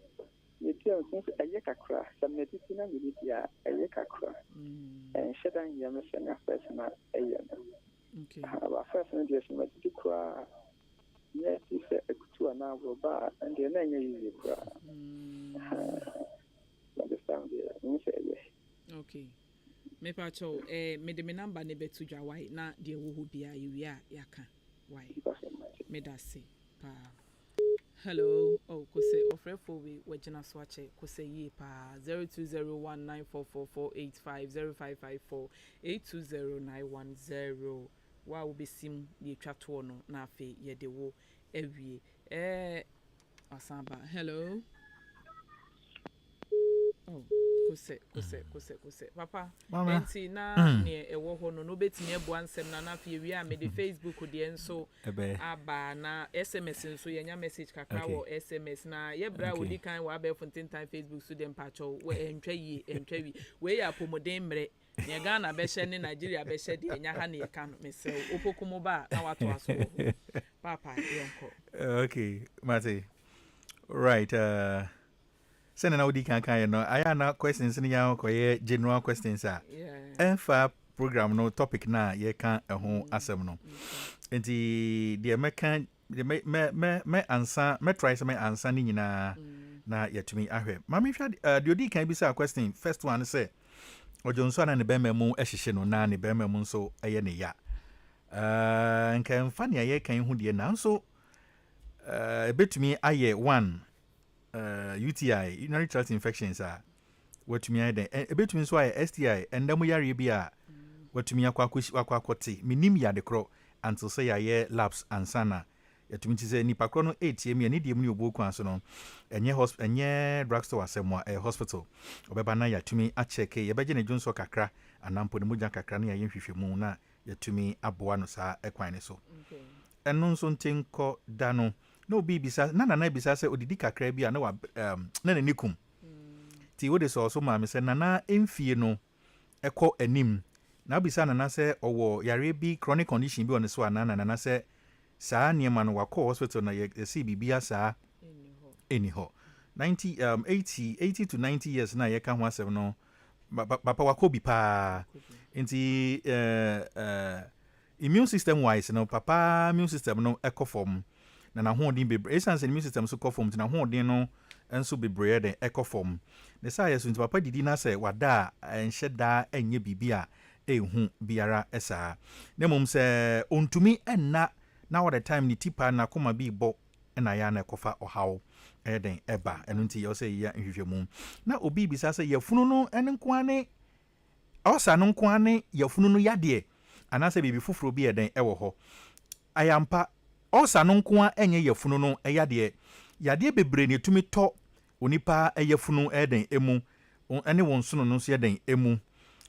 me ti on since aye kakra some medicine na me dia aye kakra and shedan ya me say na personal aye okay about first and just me di kwa yes if ekutu na roba and the na nya easy kwa understand me say yes okay me pacho me de me number ne betu dwa why na de wo ho bia yia yaka why me da say pa hello kose ofrefo we wagina so ache kose yi pa 020194448554820910 wa wo besim ye twato no na afi ye de wo ewie asamba hello kose papa enti na ne ewo ho no betimi ebo ansem na na fie wi a me de Facebook de enso aba na SMS nso yenya message kakra wo SMS na ye bra wodi kan wa be fonten time Facebook so dem pacho we entwa we ya pomoden mre ne Ghana be hye ne Nigeria be hye de enya ha ne ye kan me se opokumo ba na wato aso papa yonko okay mate right send na odi kan no aya na questions ni ya ko ye general questions enfa program no topic na ye kan ho asem no enti de mekan me answer me try some answer ni nyina na yetumi ahwe mama hwa de odi kan bi say question first one say ojonso na ne bema mu ehihye no na ne bema mu nso eye ne ya nkan fa ne ye kan hu de na nso betumi aye one UTI urinary tract infections what me then between so STI and then we are bia what me akwakote minim ya de kro until say ya labs ansana yetumi ti say nipa kro no 8 me ani de mu ne oboku anso no enye drugstore asemo hospital obeba na yatumi a check ye beje ne dwonso kakra anampo ne muja kakra na ye hwehwemu na yatumi aboa no sa ekwan ne so eno nso ntenko da no no be bisa na bisa se odidi kakra bia na wa na nikum ti wo de so ma me se na emfie no ekọ anim na bisa na say owo yare bi chronic condition bi on so anana na say saa niema no wakọ hospital na ye see bibia saa anyhow 80 to 90 years na ye ka ho asem no papa wakọ bi pa nti immune system wise no papa immune system no ekofom na hoɔden bebre essence immune system so kofom na hoɔden no enso bebre de ekofom ne saa yeso nti papa didi na sɛ wada enhye da enye bibia ehu biara esa na mom sɛ ontumi enna na all the time ni tipa na koma bi bɔ na ya na ekofa ohaw eden eba eno nti yo sɛ ya nhwehwemu na obi bisa sɛ yafunu no enkoane osa no nkoane yafunu no yade anase bibi fufuro bi eden ewo ho ayampa osa no nkoa enye yafunu no yade bebre ne tumi to onipa yafunu eden emu ene wonsono no so eden emu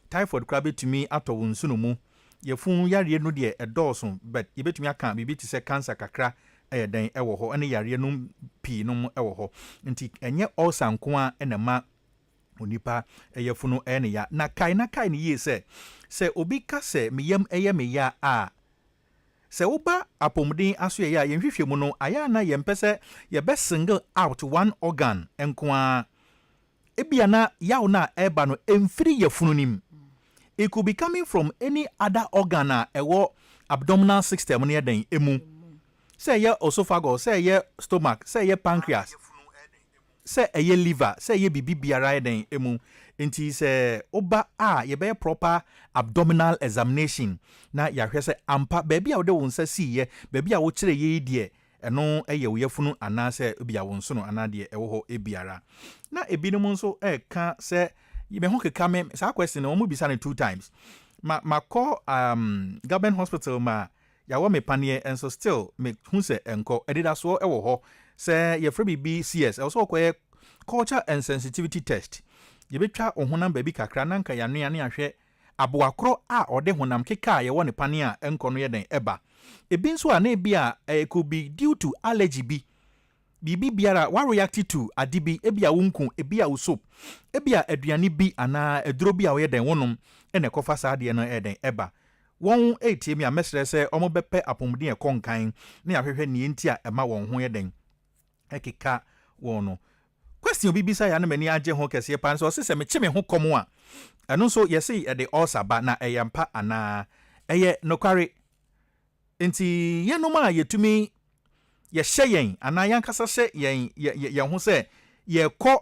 typhoid kra betumi ato wonsono mu yafunu yare no de edoso but yebetumi aka bibi ti se cancer kakra eden ewo ho ene yare no pi no ewo ho nti enye osa nkoa enema onipa yafunu ene ya na kai ne ye se obi ka se meyam meya a se woba apomden aso ya yenhwehwe mu no aya na yempese ye be single out one organ enkoa ebia na yawo na eba no emfiri yafunu nim. It could be coming from any other organ ewo abdominal system near den emu. Say ye esophagus, say ye stomach, say ye pancreas, say ye liver, say ye bibi biara den emu. Inti se oba ye be proper abdominal examination. Na ya hwe se ampa baby a wo de won sa si ye, baby a wo kire ye die eno eye wo yefunu ana se bia won so no ana de ewo ho ebiara. Na ebinom nso ka se me ho keka me sa question no mo bisa ne 2 times ma call government hospital ma ya wo me panie and so still me hu se enko edida so ewo ho se ye free BCS also ko culture and sensitivity test ye betwa ohunam ba bi kakra na nka ya no ya ne ahwe aboakro a ode honam keka ye wo ne panie a enko no ye den eba ebi nso a na ebi a could be due to allergy bi bibi biara wa react to adibi ebia wonku ebia usop ebia aduane bi ana eduro bi a wo yeden wonom ene kofa saade no eden eba won etie mi a mesre se omo bepe apomden e konkan na ahwehwe ne enti a ema won ho yeden ekeka wono question bi bisa ya na mani age ho kese pan so se me cheme ho komo a eno so yesi e de osaba na eyampa ana eye nokware enti yenoma yetumi ye hyeyen ana yankasa hye ye ho se ye kɔ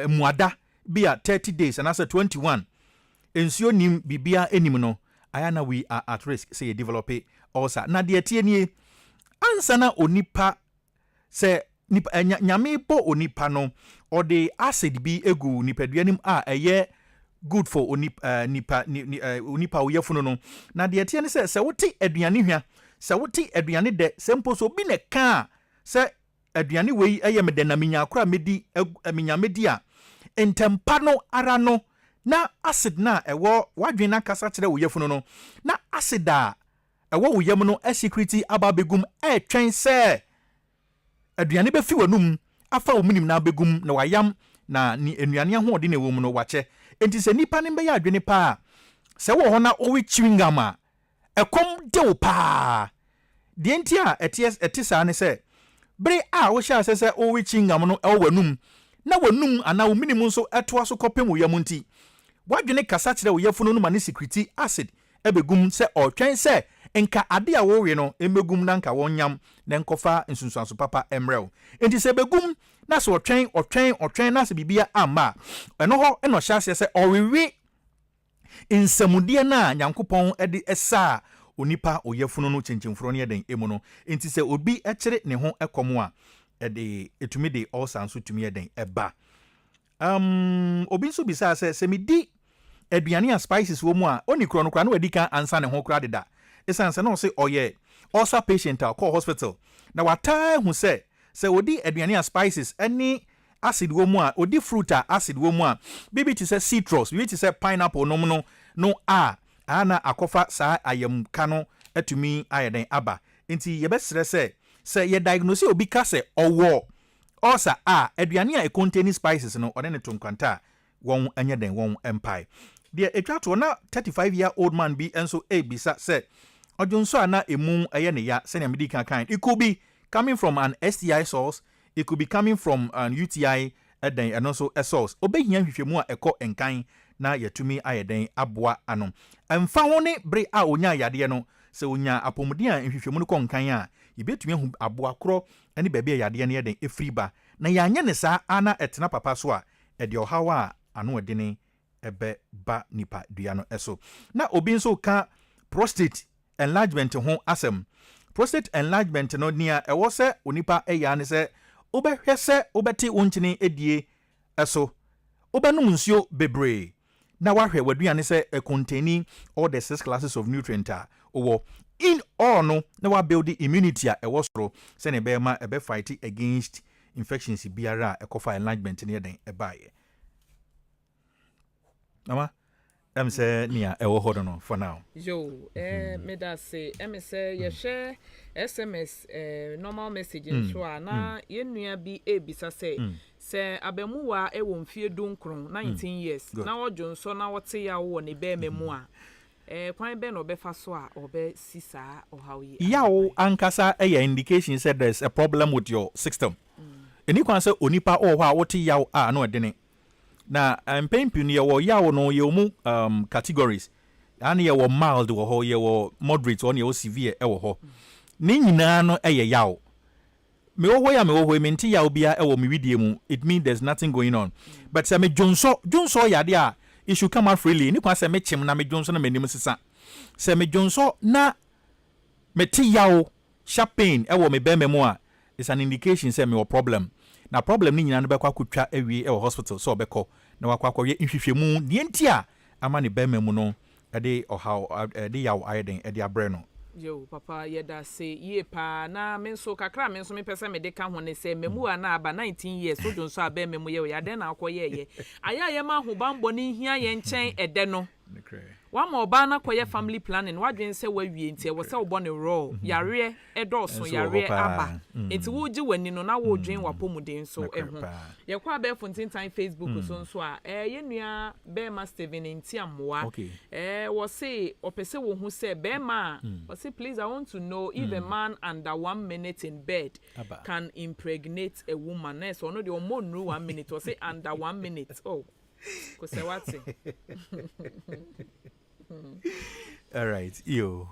muada bia 30 days and as 21 ensio nim bibia enim no ayana we are at risk say develop also na de tie nie ansa na onipa se nipa nyame bo onipa no or the acid bi egu nipaduanim a eye good for onipa oyefunu no na de tie ne se wote aduane hwa se wote aduane de sempo so bi ne ka se aduane wei eye me de na minya akora medi minya medi a entempa no ara no na acid na ewo wadwen na kasa kire oyefunu no na acid a ewo oyem no security ababegum twen se aduane be fi wanum afa omunim na abegum na wayam na ni enuane ahoɔde na ewo mu no wache enti se nipa ne be ya adwene pa se wo ho na owi chewing gum a ekom de wo pa de enti a etisa ne se bere a wo sha se owi chewing gum no ewo wanum na wanum ana wo minimum so etoa so kopem wo yam nti wadwene kasa kire wo yafunu no ma ne security acid ebegum se otwen se nka ade a wo we no emegum na nka wonyam na nkofa nsunsuanso papa emrew enti se begum na se otwen na se bibia ama eno ho eno hya se owewe nsamude na nyankopon ede esa onipa oyafunu no chenchemfuro ne den emu no enti se obi ekire ne ho ekomo a ede etumi de olsanso tumi eden eba obi nso bisa se medi aduane a spices wo mu a oni kro no kra na wadi kan ansa ne ho kra deda esanse na o se oye ulcer patient a call hospital na wata hu se odi aduane a spices any acid wo mu a odi fruit a acid wo mu a bibi ti se citrus bibi ti se pineapple no ana akofa saa ayam kano atumi ayeden aba enti ye besre se ye diagnose obi ka se owo ulcer aduane a contain spices no ode ne tonkwanta won anya den won empire deɛ etwa to na 35-year-old man bi enso bisa sɛ odwonso ana emu ɛyɛ ne ya sɛ na medical kind. It could be coming from an STI source, it could be coming from an UTI and also a source. Obehia hwehwemu a ɛkɔ enkan na yɛtumi ayɛ den aboa ano. Ɛmfa ho ne bre a onya yadeɛ no sɛ onya apɔmuden a hwehwemu no kɔ nkan a yɛbɛtumi ahu aboa korɔ ne baabi a yadeɛ no yɛ den efiri ba na yɛanyɛ ne saa ana ɛtena papa so a ɛde ɔhaw a ano ɛdene ɛbɛ ba nipa dua no ɛso. Na obi nso ka prostate enlargement ho asɛm. Prostate enlargement no nia ɛwɔ sɛ onipa ɛya ne sɛ wobɛhwɛ sɛ wobɛte wo nkyene edie ɛso wobɛnom nsuo bebree na wahwɛ waduane sɛ containing all the 6 classes of nutrient a wɔ in all no na wabuild immunity a ɛwɔ soro sɛ ne bɛma ɛbɛ fight against infections biara a ɛkɔfa enlargement ne yɛden ɛbaeɛ. Mama say nia ɛwɔ hɔ no for now. Yo, me da say say ye share SMS normal message so na ye nua bi ebisa say abemuwa e wo mfie dunkron 19 years na wodwonso na wote ya wo ne be memu a kwan be no befa so a obe sisa ohawi yawo ankasa indication said there's a problem with your system. Eni kwan say onipa o hɔ a wote yawo a na odene na mpempi ye wo yawo no ye mu categories ani ye wo mild wo ho ye wo moderate on ye wo severe e wo ho ni nyina no ye yawo me wo ya me wo me nti yawo bia e wo me widie mu. It means there's nothing going on, but say me jonso yade a it should come out freely. Ni kwa say me chim na me jonso na me nim sisa say me jonso na me ti yawo sharp pain e wo me be me mu a it's an indication say me wo problem. Na problem ni nyina no bekwa kutwa awie e hospital so obekọ na wakwa ye nhwehwemu die ntia ama ne bema mu no ede ohaw ede yaw ayeden ede abre no. Yo papa yeda say ye pa na me nso kakra me nso me pese me de ka ho ne say memu ana aba 19 years so jonso aba memu ye ya den na akoye ye aya ye ma ho bambo ne hia ye nchen ede no wa ma oba na koye family planning wadwen se wawie ntie wo se wo bone raw yare edoso yare aba enti wo gi wani no na wo dwen wapomuden so ehu ye kwa be fontin time Facebook so nso a ye nua be ma Steven enti amwa wo se opese wo hu se be ma wo se please I want to know if a man under 1 minute in bed can impregnate a woman. So no the mo no 1 minute wo se under 1 minute. Oh kose wati. All right, yo.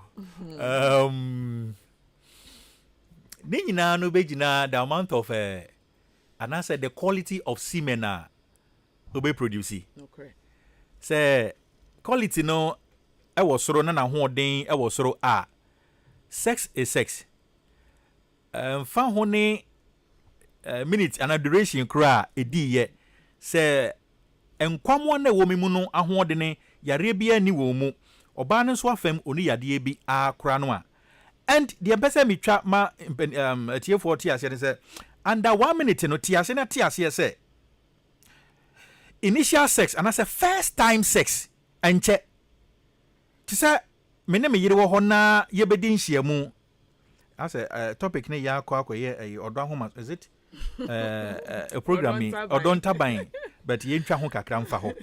Ni nyina no begina the amount of and I said the quality of semen be produce. Okay. Say quality no e wo soro na hoden e wo soro sex is sex. Fa ho ne minute and duration kra edi ye say enkwamo na wo mimu no ahoden yare bia ni wo mu oba no so afam oni yade bi akra no a and the person me twa ma tie ase say under 1 minute no tie ase say initial sex and I say first time sex enche ti say me ne me yire wo ho na ye bedi nhia mu I say topic ne ya akoye odo ahoma is it a program me odon taban but ye ntwa ho kakra mfa ho.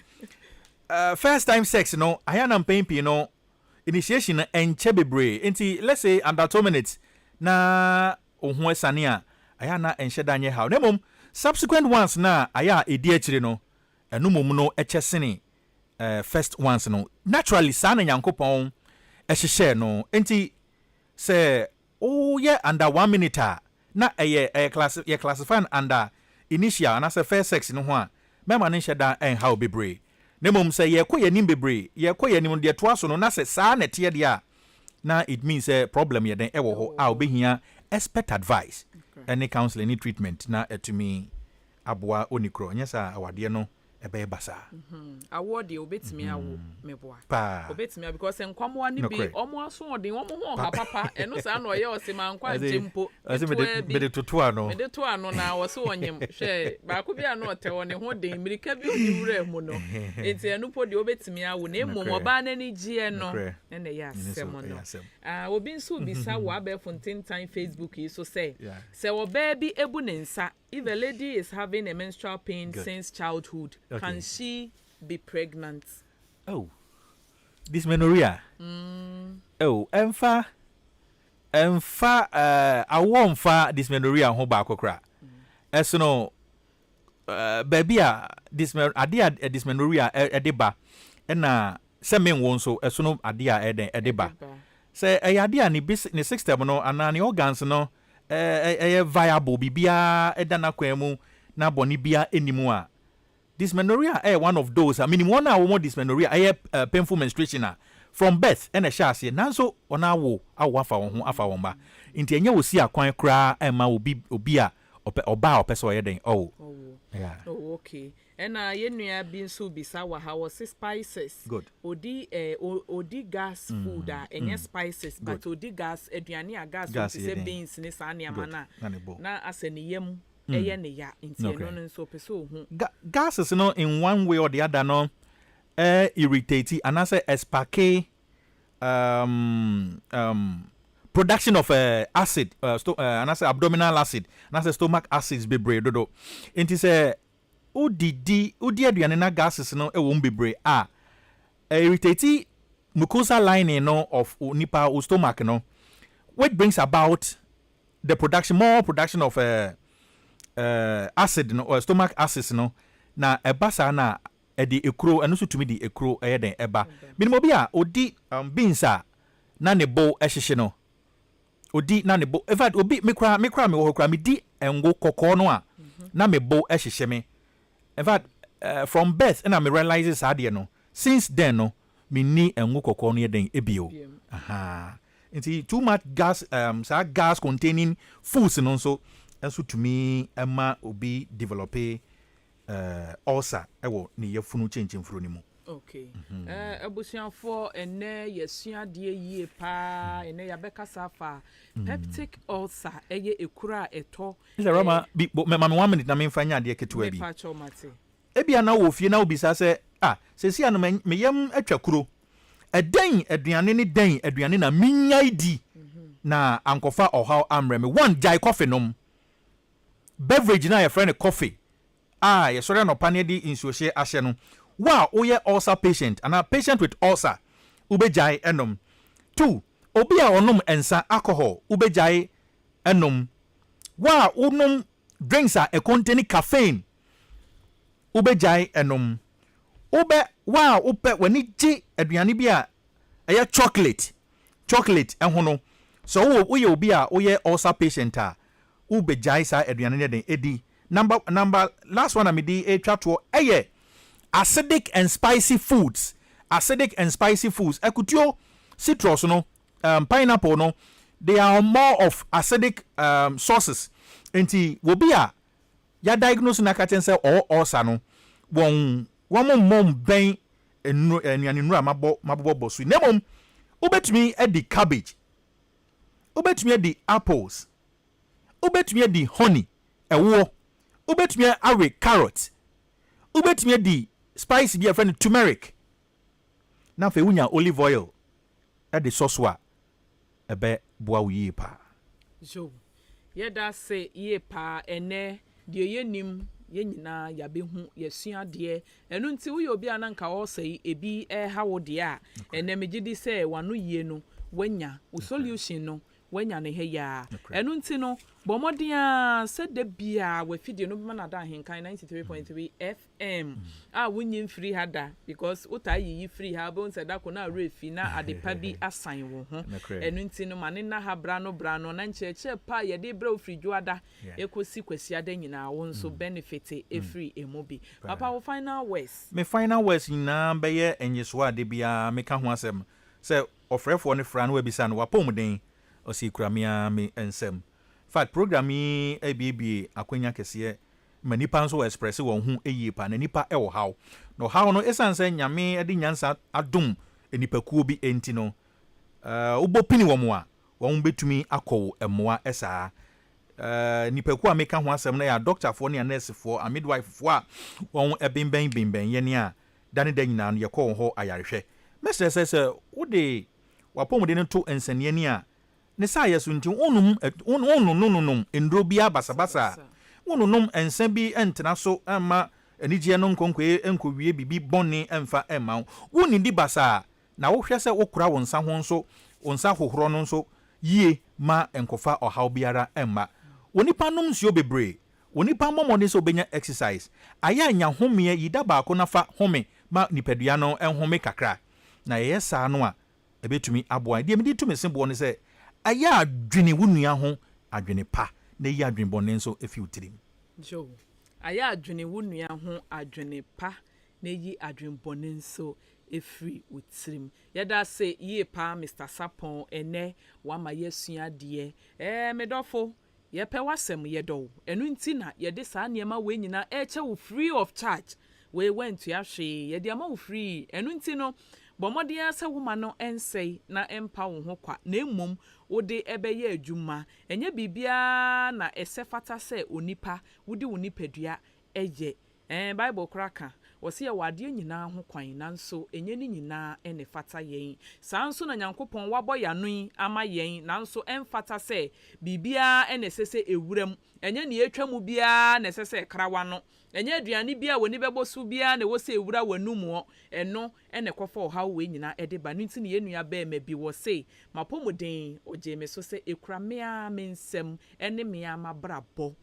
First time sex no ayana mpempi no initiation enche bebre enti let's say under 2 minutes na ohun esane a ayana enche danye how nemom subsequent ones na aya edi akire no eno mom no eche sene first ones no naturally sana nyankopon ehye no enti say oh yeah under 1 minute na classify under initial and as a first sex no ho a mema ne hye da en how bebre nemom say ye koye nim bebre ye koye nim de to aso no na say saa na tie de a na it means a problem ye den e wo ho a obehia expert advice any counseling any treatment na etumi aboa onikro nya sa awade no ebe basa award obetimi awo meboa obetimi because enkwamo ani bi omo aso odin omo ho ha papa eno sa na oye osema nkwa jempo mede toto ano na wo so onyem hwe ba ko bia na otewo ne ho den mirika bi ni wura mu no enti eno po de obetimi awo na emo oba na ni gie no ene ya asemo no obi nso bisa wo aba fontin time Facebook yi so say wo baby ebu ne nsa if a lady is having a menstrual pain since childhood, can she be pregnant? Oh, dysmenorrhea. Oh, emfa I won't fa dysmenorrhea ho ba kokra. Esono baby a dysmenorrhea edeba na semen won so esono ade a edeba. Say ade a ne system no ana ne organs no viable bibia edana kwemu na boni bia enimu a dysmenorrhea one of those. I mean one hour more dysmenorrhea painful menstruation from birth and a shasi nanso ona wo afa won ho afa won ba nti enye wosi akwan kra ma obi a oba opeso yeden yeah. Oh, okay. And yenua bi nso bisa wa how spices. Good. Odi gas food enye spices good. But odi gas aduane a gas say beans ne sa ne amana na aseniyam eye ne ya nti eno nso peso hu gases no in one way or the other no irritating and I say espake production of acid and I say abdominal acid and I say stomach acids bebre dodo enti say udi aduane na gases no e wo bebre irritating mucosa lining no of nipa stomach no which brings about the more production of acid no or stomach acids no na ebasa na edi ekro eno so tumi di ekro den eba minimo bi a odi beans a na ne bo ehihye no odi na ne bo in fact obi me kra me wo kra me di engo kokko no a na me bo ehihye me in fact from birth and I realize ade no since then no me ni engo kokko no den ebio aha nti too much gas gas containing foods no so enso tumi ema obi develop ulcer ewo ni yefunu chenchemfuro ni mu. Okay. Abusianfo ene yesua de yie pa ene yabeka safa peptic ulcer eye ekura eto. Is rama bi mama 1 minute na me mfanya de ketewa bi. Pa cho mate. Ebia na wo fie na obisa se sesi anu me yam atwakuro. Eden aduane ne den aduane na minyai di na ankofa ohaw amre me one jai coffee nom. Beverage na your friend coffee. Yesore no pane di insuoshe ahye no. Wa oye ulcer patient and a patient with ulcer ubejai enom. 2 obi a onom ensa alcohol ubejai enom. Wa onom drinks a contain caffeine ubejai enom. Wa upe wani ji aduane bi a eye chocolate enhono. So oye obi a oye ulcer patient a ubejai sa aduane ne den edi. Number last one amidi twato eye acidic and spicy foods. Ekutio citrus no pineapple no they are more of acidic sources. Enti wobi a ya diagnose na ka tense or ulcer no won mom ben enuane nura mabbo so nemom ubetumi edi cabbage, ubetumi edi apples, ubetumi edi honey ewo, ubetumi awe carrot, ubetumi edi spice bi a friend turmeric. Na fe wunya olive oil edi soswa ebe boa wuyi pa. Jo. Yeda se ye pa ene de yenim ye nyina yabehu yesua de enu nti wo obi ananka wo sei ebi hawo de a ene megidi se wano yie no wanya wo solution no wanya ne he ya enu nti no bomodia se de bia we fidie no bema na da Ahenkan 93.3 FM wonyim free hada because uta yi free ha bo nse da ko na refi na adepa bi asan wo ho enu nti no mane na ha brano na ncheche pa ye de bra free juada ekosi kwasi ada nyina wo nso benefit free emobi papa wo final words me final words na be ye enyeso ade bia me ka ho asem se ofrefo ne fra no wabisa no wapomden osi kuramia me ensem fact program yi ebibi akwanya kese manipa nso express won hu eyi pa na nipa e wo haw no haw no esanse nyame edi nyansa adum enipakuo bi enti no ubopini wo mo a won betumi akọ emoa esa nipakuo a meka ho asem na ya doctor fo ne nurse fo a midwife fo a won ebimben ye ne a dane da nyina no ye kọ ho ayarehwe mesese se wo de wapomde ne to ensanie ni a ne sa yesu nti onum endro bia basabasa onum ensan bi entena so ama enigye no nkonkwe enkowie bibi bɔne emfa emma wo ni di basa na wo hwɛ sɛ wo kura wo nsa ho nso wo nsa hohoro no nso yie ma enkofa ɔhaw biara emma wonipa nom nsuo bebre wonipa mmɔmɔde sɛ obenya exercise aya nya home yida baako nafa home ma nipadua no enhome kakra na yɛ saa no a ebetumi aboa de medi tumi sembo ne sɛ aya adwene wo nua ho adwene pa na yi adwene bɔne nso efi utirim jo aya adwene wo nua ho adwene pa na yi adwene bɔne nso efiri utirim yɛda se yie pa Mr. Sapon ene wama yesua de medofo yɛpɛ wasɛm yɛdɔ ɛno nti na yɛde saa nneɛma we nyina ɛkyɛ wo free of charge we went to ahwe yɛde ama wo free ɛno nti no bɔmɔden sɛ woma no ɛnsɛi na ɛmpa wo ho kwa na mmom wode ɛbɛyɛ adwuma ɛnyɛ bibia na ɛsɛ fata sɛ onipa wode wo nipadua ɛyɛ Bible kraka wɔsi yɛ wadeɛ nyinaa ho kwan nanso enye ne nyinaa ɛne fata yɛn saa nso na Nyankopɔn wabɔ yano ama yɛn nanso ɛmfata sɛ bibia ɛne sɛsɛ ewuram enye ne etwa mu bia ne sɛsɛ krawa no enye aduane bia woni bɛbɔ so bia ne wo sɛ ewura wanumu ɛno ɛne kɔfa ɔhaw we nyinaa ɛde ba no nti ne yenua bɛɛ ma bi wɔ sɛ mapɔmuden ogye me so sɛ ekura mea me nsɛm ɛne mea mabrabɔ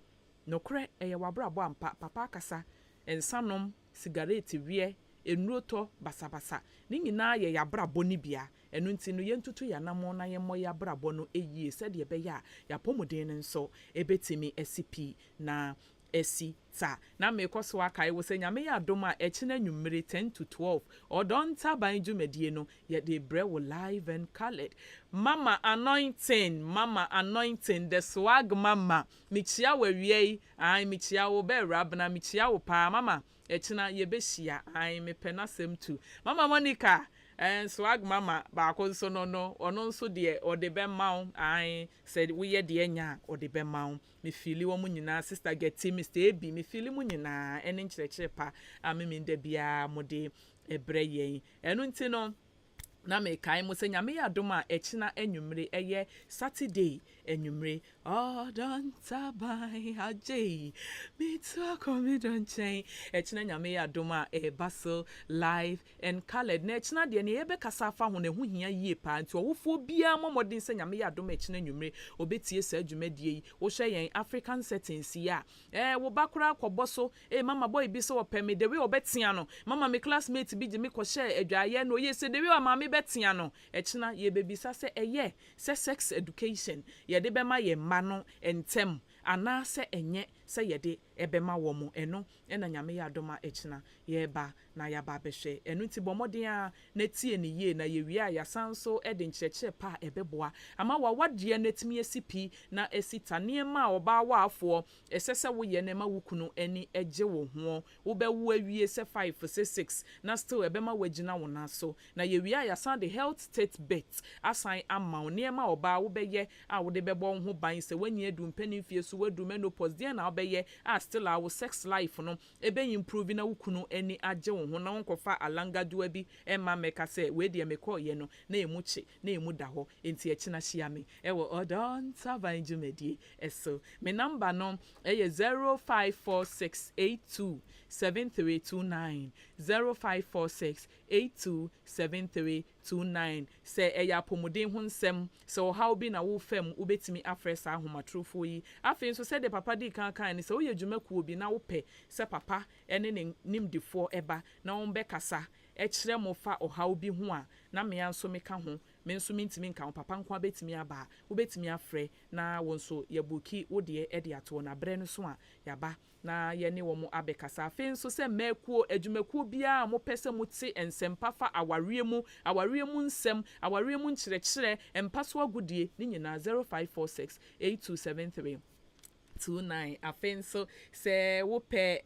nokre ɛyɛ wabrabɔ ampa papa akasa ensanom cigarette wie enuoto basabasa ni nyina ye yabrabɔ ni bia enu nti no yentutu yanamo na yemmɔ yabrabɔ no eyie sɛ de bɛyɛ a yapɔmuden nso ebetimi SCP na esi ta na mekoso akai wo sɛ nyame ya adom a ɛkyena nwummere 10 to 12 ɔdɔnta ban dwumadie no ye de brɛ wo live and colored mama anointing the swag mama michia wa wie ai michia wo be rabna michia wo pa mama ɛkyena yebehia ai mepɛ nasɛm tu mama Monica swag mama ba ko so no ono nso de ode be mawo ai said we ye de nya ode be mawo me fili wo mu nyina sister Getty Mr. Ebi me fili mu nyina ene nkyerɛkyerɛ pa amemi nda bia mode ebrɛ yen eno nti no na me kai mo se nyame ya dom a ɛkyena anwumre ɛyɛ Saturday anwumre don tabai ajay me to come don chain ɛkyena nyame ya dom a baso live and colored na ɛkyena de ne yebe kasa fa ho ne ho hia yie pa nti ɔwofo bia momodin se nyame ya dom ɛkyena anwumre obetie sa adwumadie yi wo hwɛ yɛn African settings ya wo bakora akɔbɔ so mama boy bi so opɛ me de we obetia no mama me classmate bi gye me kɔ hye adwaye no ye se de we mama betia no ɛkyena ye bebisa sɛ ɛyɛ sɛ sex education ye de bɛma ye mma no entem ana sɛ enye sɛ ye de ɛbɛma wɔ mo ɛno ɛna nyame ya adoma ɛkyena ye ba na ya ba bɛhwɛ ɛno nti bɔmɔden a na tie ne yie na ye wia ya sanso ɛde nkyerɛkyerɛ pa ɛbɛboa ama wa wadeɛ natimi asipi na esita nneɛma a ɔba wa afoɔ ɛsɛ sɛ wo ye ne ma wukunu ani ɛgye wo ho wo bɛwo awie sɛ 5 6 na still ɛbɛma wagina wo na so na ye wia ya san the health statement asan ama nneɛma ɔba wo bɛyɛ a wo de bɛbɔ ho ban sɛ wanyi adu mpani fie so wadu menopause deɛ na wobɛyɛ a still our sex life no ebe improve na wukunu ani agye wo ho na wonkofa alangadua bi emma meka sɛ we de mekɔ ye no na emu chi na emu da hɔ enti ɛkyena hyia me ɛwɔ odon saban dwumadie ɛso me number no ɛyɛ 0546827329 0546827329 sɛ ɛyɛ apɔmuden ho nsɛm sɛ ɔhaw bi na wo fam wobetimi afrɛ saa ahomatrofo yi afei nso sɛ de papa di kan ne sɛ woyɛ dwumakuo bi na wopɛ sɛ papa ɛne ne nimdifoɔ ɛba na wɔn bɛkasa ɛkyerɛ mo fa ɔhaw bi ho a na me nso meka ho me nso mintimi nka ho papa nko abetimi aba wobetimi afrɛ na wɔn nso yɛbuki wodie ɛde ato na brɛ no so a yaba na yɛne wɔn abɛkasa afei nso sɛ mɛkuo adwumakuo biara mo pɛ sɛ mo te nsɛmpa fa awareɛ mu nsɛm awareɛ mu nkyerɛkyerɛ mpa so agudie ne nyinaa 0546827329 afei nso sɛ wopɛ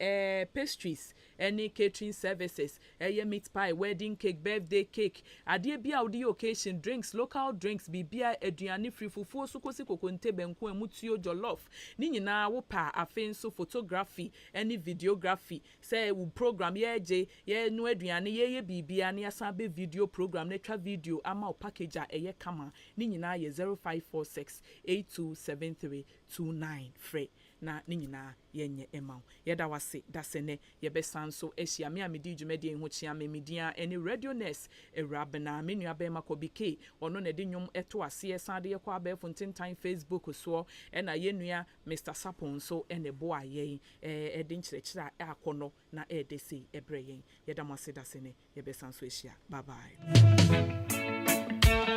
pastries any catering services meat pie wedding cake birthday cake adeɛ bia wodi occasion drinks local drinks bibia aduane free fufuo so kosi kokonte benku emutuo jollof ni nyinaa wo pa afei nso photography any videography say wo program ye no aduane ye bibia na yasa be video program na twa video ama o package a eye kama ni nyinaa ye 0546827329 free na ne nyinaa yɛnyɛ ɛma wo yɛda wase dasene yɛbɛsan so ahyia me a medi dwumadi ho kyia me media ɛne radio nurse Awurabena me nua bɛma kɔbike ɔno na de nnwom ɛto aseɛ san de yɛkɔ abɛɛfo ntentan Facebook so ɛna yɛnua Mr. Sapon so ɛne boa yɛn ɛde nkyerɛkyerɛ a akɔnɔ na ɛde sei ɛbrɛ yɛn yɛda mo ase dasene yɛbɛsan so ahyia bye bye